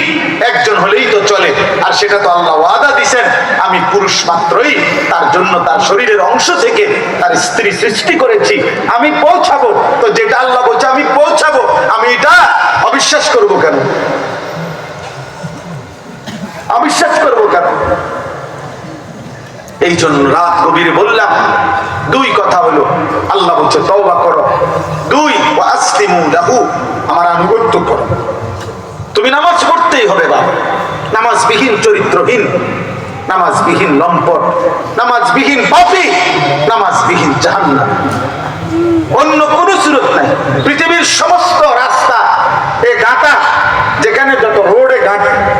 একজন হলেই তো চলে। আর সেটা তো আল্লাহ ওয়াদা দিছেন, আমি পুরুষ মাত্রই তার জন্য তার শরীরের অংশ থেকে তার স্ত্রী সৃষ্টি করেছি, আমি পৌঁছাবো। তো যেটা আল্লাহ বলছে আমি পৌঁছাবো, আমি এটা অবিশ্বাস করবো কেন? অবিশ্বাস করবো কেন? এই জন্য রাত গভীরে বললাম দুই কথা হলো, আল্লাহ বলছে তওবা করো, দুই ওয়াসলিমু লাহু, আমার আনুগত্য করো। তুমি নামাজ পড়তেই হবে বাবা, নামাজবিহীন চরিত্রহীন, নামাজবিহীন লম্পট, নামাজবিহীন পাপী, নামাজবিহীন জাহান্নাম, অন্য কোনো সুরত নাই। পৃথিবীর সমস্ত রাস্তা এ গাঁটা, যেখানে যত রোডে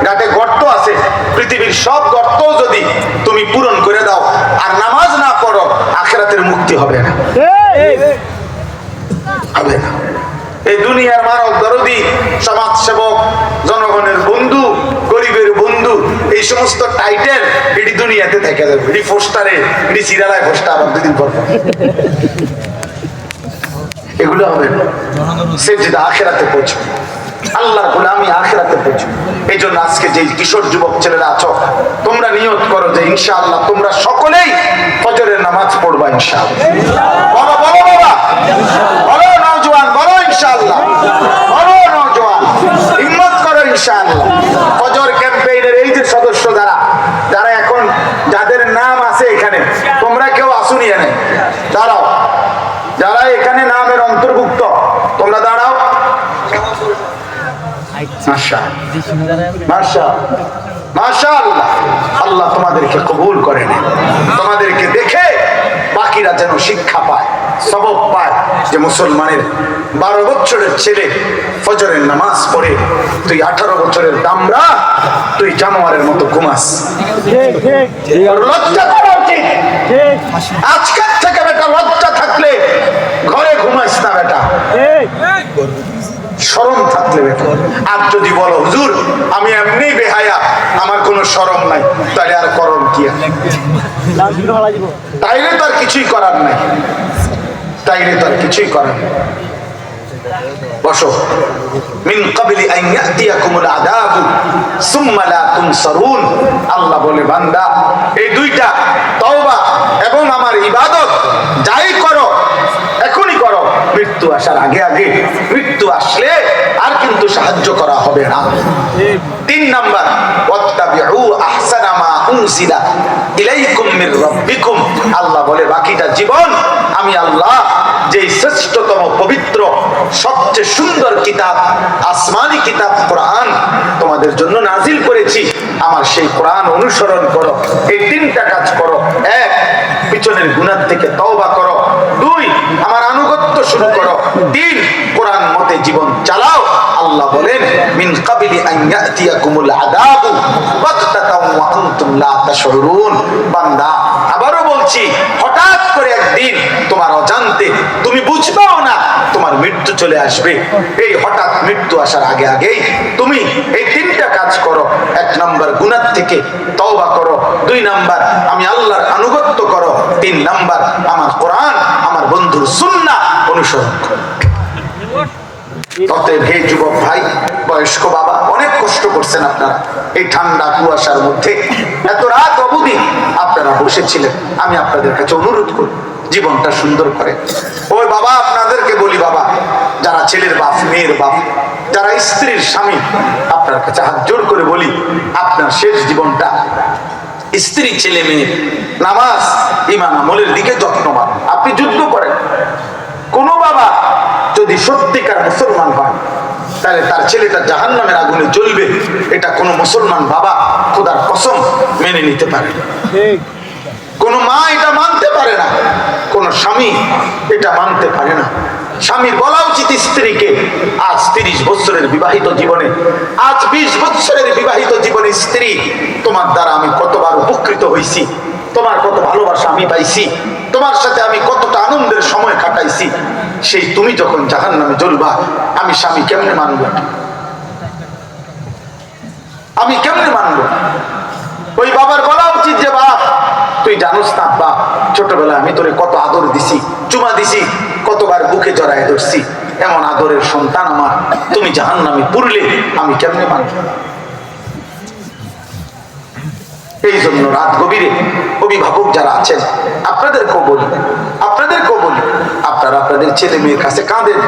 ঘাটে গর্ত আছে, পৃথিবীর সব গর্ত যদি তুমি পূরণ করে দাও আর নামাজ না পড়ো, আখিরাতের মুক্তি হবে না, হবে না। এই দুনিয়ার মানব দরদি, সমাজ সেবক, জনগণের বন্ধু, গরিবের বন্ধু, এই সমস্ত টাইটেল এটি দুনিয়াতে থেকে যাবে, এটি পোস্টারে, এটি সিরিয়ালায় পোস্টার, আবার দুদিন পর এগুলো হবে না। সে যেটা আখিরাতে পৌঁছবে, আল্লাহর গোলামি আখিরাতে পৌঁছবে। এই জন্য আজকে যে কিশোর যুবক ছেলেরা আছো, তোমরা নিয়ত করো যে ইনশাআল্লাহ তোমরা সকলেই ফজরের নামাজ পড়বা ইনশাআল্লাহ। বলো বলো বাবা, বলো নওজোয়ান, বলো ইনশাআল্লাহ, বলো নওজোয়ান, হিম্মত করো ইনশাআল্লাহ। ফজর ক্যাম্পেইনের এই যে সদস্য যারা এখন যাদের নাম আছে এখানে, তোমরা কেউ আসুনি এনে দাঁড়াও, যারা এখানে নামের অন্তর্ভুক্ত তোমরা দাঁড়াও। মাশাআল্লাহ, আল্লাহ তোমাদেরকে কবুল করে নেন। তোমাদেরকে দেখে বাকিরা যেন শিক্ষা পায়, সবক পায় যে মুসলমানের 12 বছরের ছেলে ফজরের নামাজ পড়ে, তুই 18 বছরের দামরা, তুই জানোয়ারের মতো ঘুমাস। লজ্জা করা উচিত আজকের থেকে বেটা, লজ্জা থাকলে ঘরে ঘুমাইস না বেটা, শরম থাকলে বেটা। আর যদি বলো হুজুর আমি এমনি বেহায়া, আমার কোনো শরম নাই, তাহলে আর করম কি? তাইলে তো আর কিছুই করার নাই, তাইলে তো আর কিছুই করার নাই। বসো। মিন ক্বাবলি আন ইয়াতিয়াকুমুল আযাবু সুম্মা লা তুনসারুন, আল্লাহ বলে বান্দা এই দুইটা তওবা এবং আমার ইবাদত যাই করো এখনই করো, মৃত্যু আসার আগে আগে, মৃত্যু আসলে আর কিন্তু সাহায্য করা হবে না। 3 নাম্বার, ওয়াত্তাবিউ আহসানা মা উনজিলা ইলাইকুম মির রাব্বিকুম, আল্লাহ বলে বাকিটা জীবন আমি আল্লাহ যে শ্রেষ্ঠতম পবিত্র সবচেয়ে সুন্দর কিতাব আসমানি কিতাব কোরআন তোমাদের জন্য নাজিল করেছি, আমার সেই কোরআন অনুসরণ করো। এই তিনটা কাজ করো: এক, পিছনের গুনাহ থেকে তওবা করো; দুই, আমার আনুগত্য শুরু করো; তিন, কোরআন মতে জীবন চালাও। আল্লাহ বলেন, মিন কাবিলি আন ইয়াতিয়াকুমুল আযাবু বাগতাতাও ওয়া আনতুম লা তাশউরুন। বান্দা, আবারও বলছি, হঠাৎ করে একদিন তোমার অজান্তে, তুমি বুঝবাও না, তোমার মৃত্যু চলে আসবে। এই হঠাৎ মৃত্যু আসার আগে আগেই তুমি এই তিনটা কাজ করো: এক নাম্বার, গুনাহ থেকে তওবা করো; দুই নাম্বার, আমি আল্লাহর আনুগত্য করো; তিন নাম্বার, আমার কোরআন, আমার বন্ধুর সুন্নাহ অনুসরণ করো। অতএব হে যুবক ভাই, বয়স্ক বাবা, অনেক কষ্ট করছেন আপনারা এই ঠান্ডা কুয়াশার মধ্যে, এত রাত অবধি আপনারা বসেছিলেন। আমি আপনাদের কাছে অনুরোধ করি, জীবনটা সুন্দর করে। ওই বাবা, আপনাদেরকে বলি, বাবা যারা ছেলের বাপ, মেয়ের বাপ, যারা স্ত্রীর স্বামী, আপনার কাছে হাত জোর করে বলি, আপনার শেষ জীবনটা স্ত্রী, ছেলে মেয়ে, নামাজ, ঈমান আমলের দিকে যত্নবান। আপনি যুদ্ধ করেন। কোন বাবা যদি সত্যিকার মুসলমান হয়, তাহলে তার ছেলেটা জাহান্নামের আগুনে জ্বলবে, এটা কোন মুসলমান বাবা খোদার কসম মেনে নিতে পারে না। কোন মা এটা মানতে পারে না, কোন স্বামী এটা মানতে পারে না। স্বামীর বলা উচিত স্ত্রীকে, আজ 30 বছরের বিবাহিত জীবনে, আজ 20 বছরের বিবাহিত জীবনে, স্ত্রী, তোমার দ্বারা আমি কতবার উপকৃত হয়েছি, তোমার কত ভালোবাসা আমি পাইছি, তোমার সাথে আমি কতটা আনন্দের সময় কাটাইছি, সেই তুমি যখন জাহান্নামে জ্বলবা, আমি স্বামী কেমনে মানব? আমি কেমনে মানব? ওই বাবার বলা উচিত যে, বাপ তুই জানোস না, বাপ ছোটবেলায় আমি তোরে কত আদর দিছি, চুমা দিছি, কতবার বুকে জড়ায় ধরছি, এমন আদরের সন্তান আমার, তুমি জাহান্নামে পুরলে আমি কেমনে মানব? এই জন্য রাত গভীরে অভিভাবক যারা আছেন, আপনাদেরকেও বলি, আপনারা আপনাদের ছেলে মেয়ের কাছে কাঁদেন।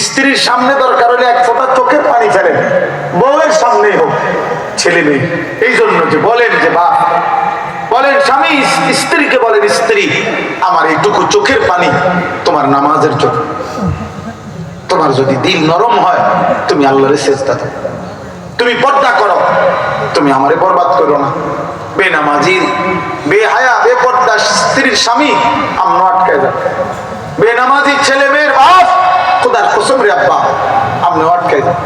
স্ত্রীর সামনে দরকার হলে এক ফোঁটা চোখের পানি ফেলেন, বউয়ের সামনেই হোক, ছেলে মেয়ে। এই জন্য যে বলেন যে বাপ, বলেন স্বামী স্ত্রীকে বলেন, স্ত্রী আমার এইটুকু চোখের পানি তোমার নামাজের জন্য। তোমার যদি দিল নরম হয়, তুমি আল্লাহরে সেজদা দাও, তুমি পর্দা করো, তুমি আমারে বরবাদ করো না। বেনামাজি, বেহায়া, বেপর্দা স্ত্রীর স্বামী আমনো আটকায় যাবে। বেনামাজি ছেলে মেয়ের বাপ, খোদার কসম রে আব্বা, আমনো আটকায় যাবে,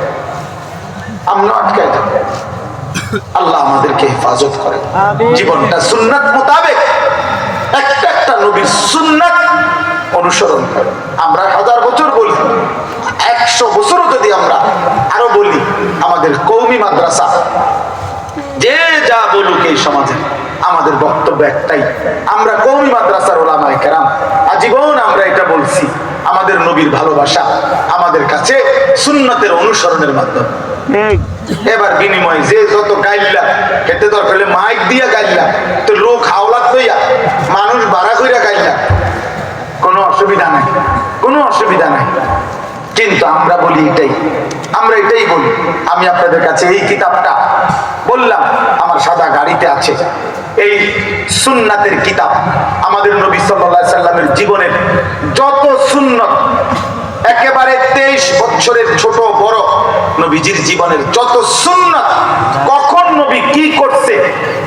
আমনো আটকায় যাবে। আল্লাহ আমাদেরকে হেফাজত করে। জীবনটা সুন্নাত মোতাবেক, একটা একটা নবীর সুন্নাত অনুসরণ করে। আমরা 1000 বছর বলি, 100 বছরও যদি আমরা আরো বলি, আমাদের কওমি মাদ্রাসা যে যা বলুক এই সমাজে, আমাদের বক্তব্য একটাই, আমরা কওমি মাদ্রাসার ওলামায়ে কেরাম আজীবন আমরা এটা বলছি, আমাদের নবীর ভালোবাসা আমাদের কাছে সুন্নতের অনুসরণের মাধ্যমে। এবার বিনিময় যে যত গাইলা, খেতে দরকার হলে মাইক দিয়া গাইলা, তো লোক হাওলাত লইয়া মানুষ বাড়া কইরা গাইলা, কোনো অসুবিধা নাই, কোনো অসুবিধা নাই। কিন্তু আমরা বলি এটাই, আমরা এটাই বলি। আমি আপনাদের কাছে এই কিতাবটা বললাম, আমার সাদা গাড়িতে আছে, এই সুন্নাতের কিতাব, আমাদের নবী সাল্লাল্লাহু আলাইহি সাল্লামের জীবনের যত সুন্নত, একেবারে 23 বছরের ছোট বড় নবীজির জীবনের যত সুন্নাত, কখন নবী কি করছে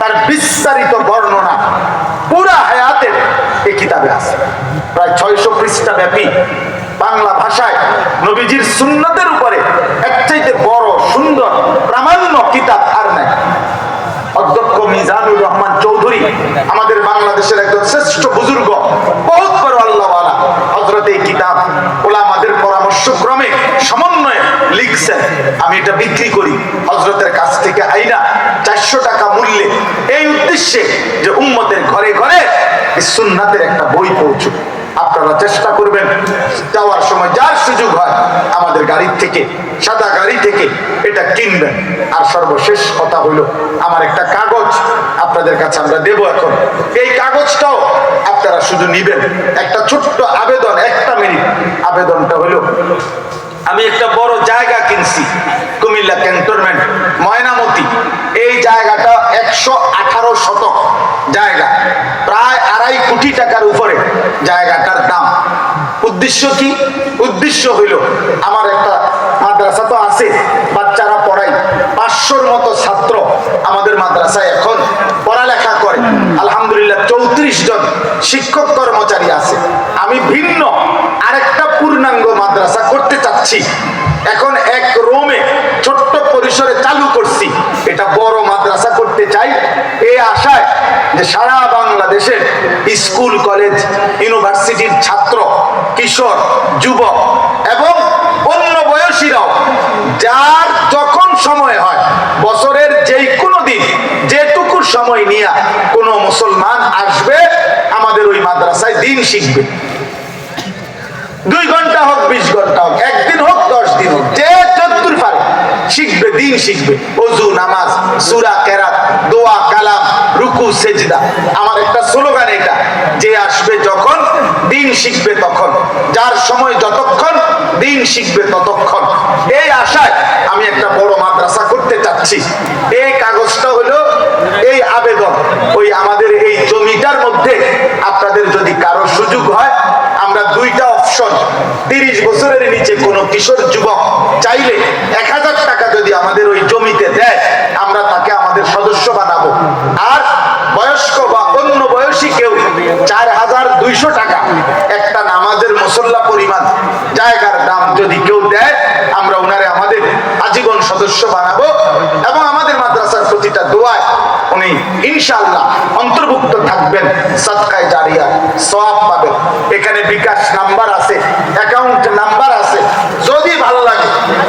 তার বিস্তারিত বর্ণনা পুরা হায়াতের এই কিতাবে আছে। প্রায় 600 পৃষ্ঠা ব্যাপী বাংলা ভাষায় নবীজির সুন্নতের উপরে এর চাইতে বড় সুন্দর প্রামাণ্য কিতাব আর নাই। অধ্যক্ষ মিজানুর রহমান চৌধুরী, আমাদের বাংলাদেশের একজন শ্রেষ্ঠ বুজুর্গ, বহুত বড় আল্লাহওয়ালা, হযরত এই কিতাব ওলামাদের পরামর্শক্রমে সমন্বয়ে লিখছেন। আমি এটা বিক্রি করি হযরতের কাছ থেকে আইনা 400 টাকা মূল্যে, এই উদ্দেশ্যে যে উম্মতের ঘরে ঘরে এই সুন্নাতের একটা বই পৌঁছুক। আপনারা চেষ্টা করবেন যাওয়ার সময় যার সুযোগ হয় আমাদের গাড়ি থেকে, সাদা গাড়ি থেকে এটা কিনবেন। আর সর্বশেষ কথা হলো, আমার একটা কাগজ আপনাদের কাছে আমরা দেব এখন, এই কাগজটাও আপনারা শুধু নিবেন। একটা ছোট্ট আবেদন, 1 মিনিট আবেদনটা হলো, আমি একটা বড় জায়গা কিনছি কুমিল্লা ক্যান্টনমেন্ট ময়নামতি। এই জায়গাটা 118 শতক জায়গা, প্রায় 2.5 কোটি টাকার উপরে জায়গাটার দাম। উদ্দেশ্য কি? উদ্দেশ্য হইল আমার একটা মাদ্রাসা তো আছে, বাচ্চারা পড়াই, 500-র মতো ছাত্র আমাদের মাদ্রাসায় এখন পড়ালেখা করে। আলহামদুলিল্লাহ 34 জন শিক্ষক কর্মচারী আছে। আমি ভিন্ন আরেকটা পূর্ণাঙ্গ মাদ্রাসা করতে চাচ্ছি। এখন এক রুমে ছোট্ট পরিসরে চালু করছি, এটা বড় মাদ্রাসা করতে চাই এই আশায় যে সারা বাংলাদেশের স্কুল, কলেজ, ইউনিভার্সিটির ছাত্র, কিশোর, যুবক এবং অন্য বয়সীরাও যার যখন সময় হয়, বছরের যেই কোনো দিন যেটুকু সময় নিয়ে কোনো মুসলমান আসবে আমাদের ওই মাদ্রাসায় দিন শিখবে। 2 ঘন্টা হোক, 20 ঘন্টা হোক, একদিন হোক, 10 দিন হোক, যে যতদূর পারে শিখবে, দিন শিখবে। ওযু, নামাজ, সূরা, কেরাত, দোয়া, কালাম, রুকু, সেজদা। আমার একটা স্লোগান এটা, যে আসবে যখন দিন শিখবে তখন, যার সময় যতক্ষণ দিন শিখবে ততক্ষণ। এই আশায় আমি একটা বড় মাদ্রাসা করতে চাচ্ছি। এই কাগজটা হলো এই আবেদন। ওই আমাদের এই জমিটার মধ্যে আপনাদের যদি কারো সুযোগ হয়, আমরা 2টা অপশন, 30 বছরের নিচে কোনো কিশোর যুবক চাইলে 1000 টাকা যদি আমাদের ওই জমিতে দেয়, আমরা তাকে আমাদের সদস্য বানাবো। আর বয়স্ক বা অন্য বয়সী কেউ 4200 টাকা একটা নামাজের মুসল্লা পরিমাণ জায়গার দাম যদি কেউ দেয়, আমরা ওনারে আমাদের আজীবন সদস্য বানাবো এবং আমাদের মাদ্রাসার প্রতিটা দোয়ায় উনি ইনশাআল্লাহ অন্তর্ভুক্ত থাকবেন, সাদকায়ে জারিয়া সওয়াব পাবেন। এখানে বিকাশ নাম্বার আছে, অ্যাকাউন্ট নাম্বার আছে, যদি ভালো লাগে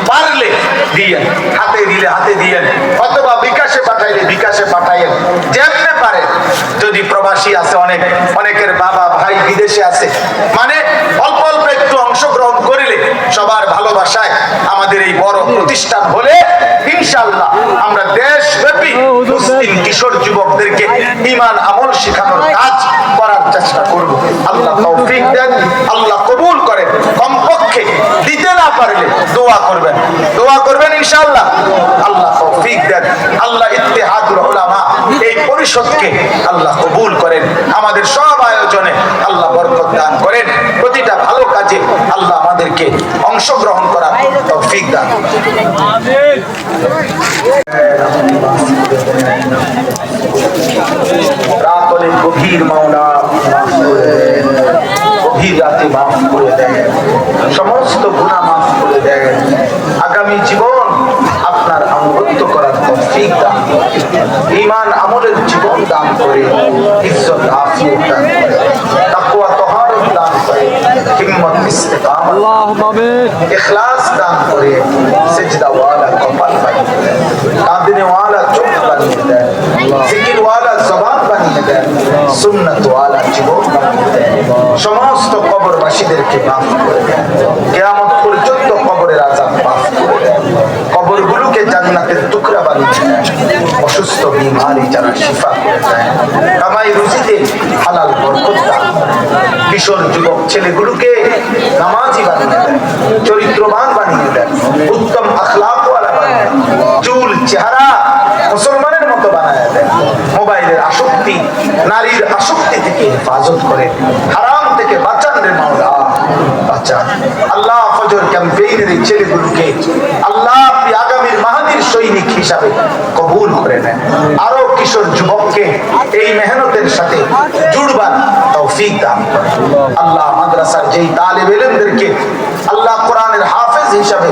পারলে দিয়েন, হাতে দিলে হাতে দিয়েন, অথবা বিকাশে পাঠাইলে বিকাশে পাঠাইয়েন, যেমনে পারে। যদি প্রবাসী আছে, অনেকের বাবা ভাই বিদেশে আছে, মানে অল্প অল্প একটু অংশগ্রহণ করিলে সবার ভালোবাসায় আমাদের এই বড় প্রতিষ্ঠান হলে ইনশাআল্লাহ আমরা দেশব্যাপী মুসলিম কিশোর যুবকদেরকে ঈমান আমল শেখানোর কাজ করার চেষ্টা করব। আল্লাহ তৌফিক দেন, আল্লাহ কবুল করেন। কমপক্ষে দিতে না পারলে দোয়া করবেন, দোয়া করবেন ইনশাআল্লাহ। আল্লাহ তৌফিক দেন, আল্লাহ ইত্তেহাদুল উলামা এই পরিষদকে আল্লাহ কবুল করেন, আমাদের সব আয়োজনে আল্লাহ বরকত দান করেন, প্রতিটা ভালো কাজে আল্লাহ আমাদেরকে অংশগ্রহণ করার তৌফিক দান। আমিন। রাতের গভীর মাওলা মাফ করে দেন, গভীর রাতে মাফ করে দেন, সমস্ত গুনাহ মাফ করে দেন, আগামী জীবন আপনার আনুগত্য করার তৌফিক দান, ঈমান আমলের জীবন দান করে, ইজ্জত আফিয়ত দান করে, তাকওয়া তাহারত দান করে, হিম্মত ইস্তেকামত, আল্লাহুম্মা আমিন, ইখলাস দান করে, সিজদা ওয়ালা কপাল বানিয়ে দেন, কাঁদনে ওয়ালা চোখ বানিয়ে দেন, জিকির ওয়ালা জবান বানিয়ে দেন, সুন্নাত ওয়ালা জীবন বানিয়ে দেন। সমস্ত কবরবাসীদেরকে মাফ করে দেন, কিয়ামত পর্যন্ত কবরের আযাব মাফ করে দেন, কবরগুলোকে জান্নাতের টুকরা বানিয়ে দেন, অসুস্থ বিমারি যারা শিফা করে দেন, কামাই রুজিতে হালাল বরকত দান করেন, কিশোর যুবক ছেলেগুলোকে নামাজি বানিয়ে দেন, চরিত্রবান বানিয়ে দেন, উত্তম আখলাকওয়ালা বানিয়ে দেন, চুল চেহারা মুসলমানের মতো বানায় দেন, মোবাইলের আসক্তি, নারীর আসক্তি থেকে হেফাজত করেন, হারাম থেকে বাঁচান রে মাওলা, বাঁচান। আল্লাহ ফজর ক্যাম্পেইনের এই ছেলেগুলোকে আল্লাহ আপনি আগামীর মাহাদির সৈনিক হিসাবে কবুল করে নেন, আরো কিশোর যুবককে এই মেহনতের সাথে জুড়বার তৌফিক দান করেন। আল্লাহ মাদ্রাসার যেই তালেব ইলমদেরকে আল্লাহ কোরআনের হাফেজ হিসাবে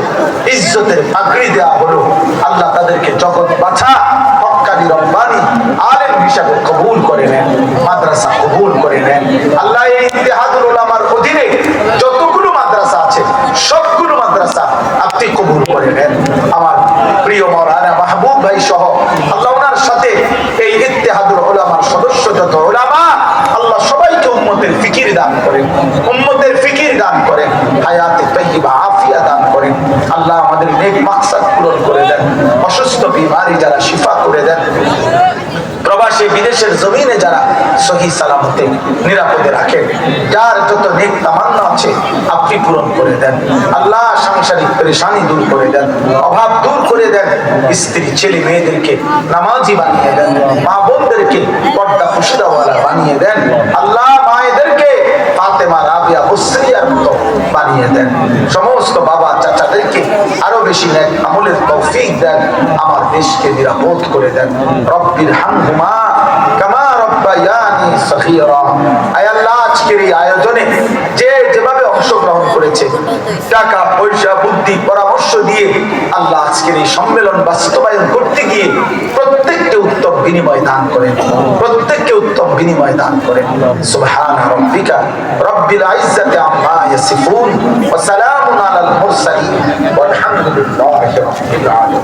ইজ্জতের পাগড়ি দেওয়া হলো, আল্লাহ তাদেরকে জগৎ বাছা হক্কানি রব্বানি আলেম হিসাবে কবুল করে নেন, মাদ্রাসা কবুল করে নেন। আল্লাহ এই ইত্তেহাদুল উলামার অধীনে যতগুলো মাদ্রাসা আছে সবগুলো মাদ্রাসা আপনি কবুল করে নেন। আমার প্রিয় মাওলানা মাহবুব ভাই সহ আল্লাহ ওনার সাথে এই ইত্তেহাদুল উলামার সদস্য যত উলামা, আল্লাহ সবাইকে উম্মতের ফিকির দান করেন, উম্মতের ফিকির দান করেন, হায়াতে তাইয়্যিবা আফিয়া দান করেন। আল্লাহ আমাদের নেক মাকসাদ পূরণ করে দেন, অসুস্থ বিমারি যারা শিফা করে দেন, প্রবাসী বিদেশের জমিনে যারা সহি সালামতে নিরাপদে রাখেন, যার যত নেক তামান্না আছে আপনি পূরণ করে দেন। আল্লাহ সাংসারিক পেরেশানি দূর করে দেন, অভাব দূর করে দেন, স্ত্রী ছেলে মেয়েদেরকে নামাজি বানিয়ে দেন, মা বোনদেরকে পর্দা খুশিদাওয়ালা বানিয়ে দেন। আল্লাহ মায়েদেরকে ফাতেমা রাবিয়া বুসরিয়ার মতো বেশি নেক আমলের তৌফিক দেন, আমার দেশকে নিরাপদ করে দেন। রব্বির হামহুমা কামা রব্বায়ানি সগীরা। আয় আল্লাহ, আজকের এই আয়োজনে যে যেভাবে অংশগ্রহণ করেছে, টাকা পয়সা বুদ্ধি পরামর্শ দিয়ে আল্লাহ আজকের এই সম্মেলন বাস্তবায়ন করতে গিয়ে প্রত্যেককে উত্তম বিনিময় দান করেন, প্রত্যেককে উত্তম বিনিময় দান করেন। সুবহান রাব্বিকা রব্বিল ইজ্জাতি আম্মা ইয়াসিফুন ওয়া সালামুন আলাল মুরসালিন ওয়ালহামদুলিল্লাহি রাব্বিল আলামিন।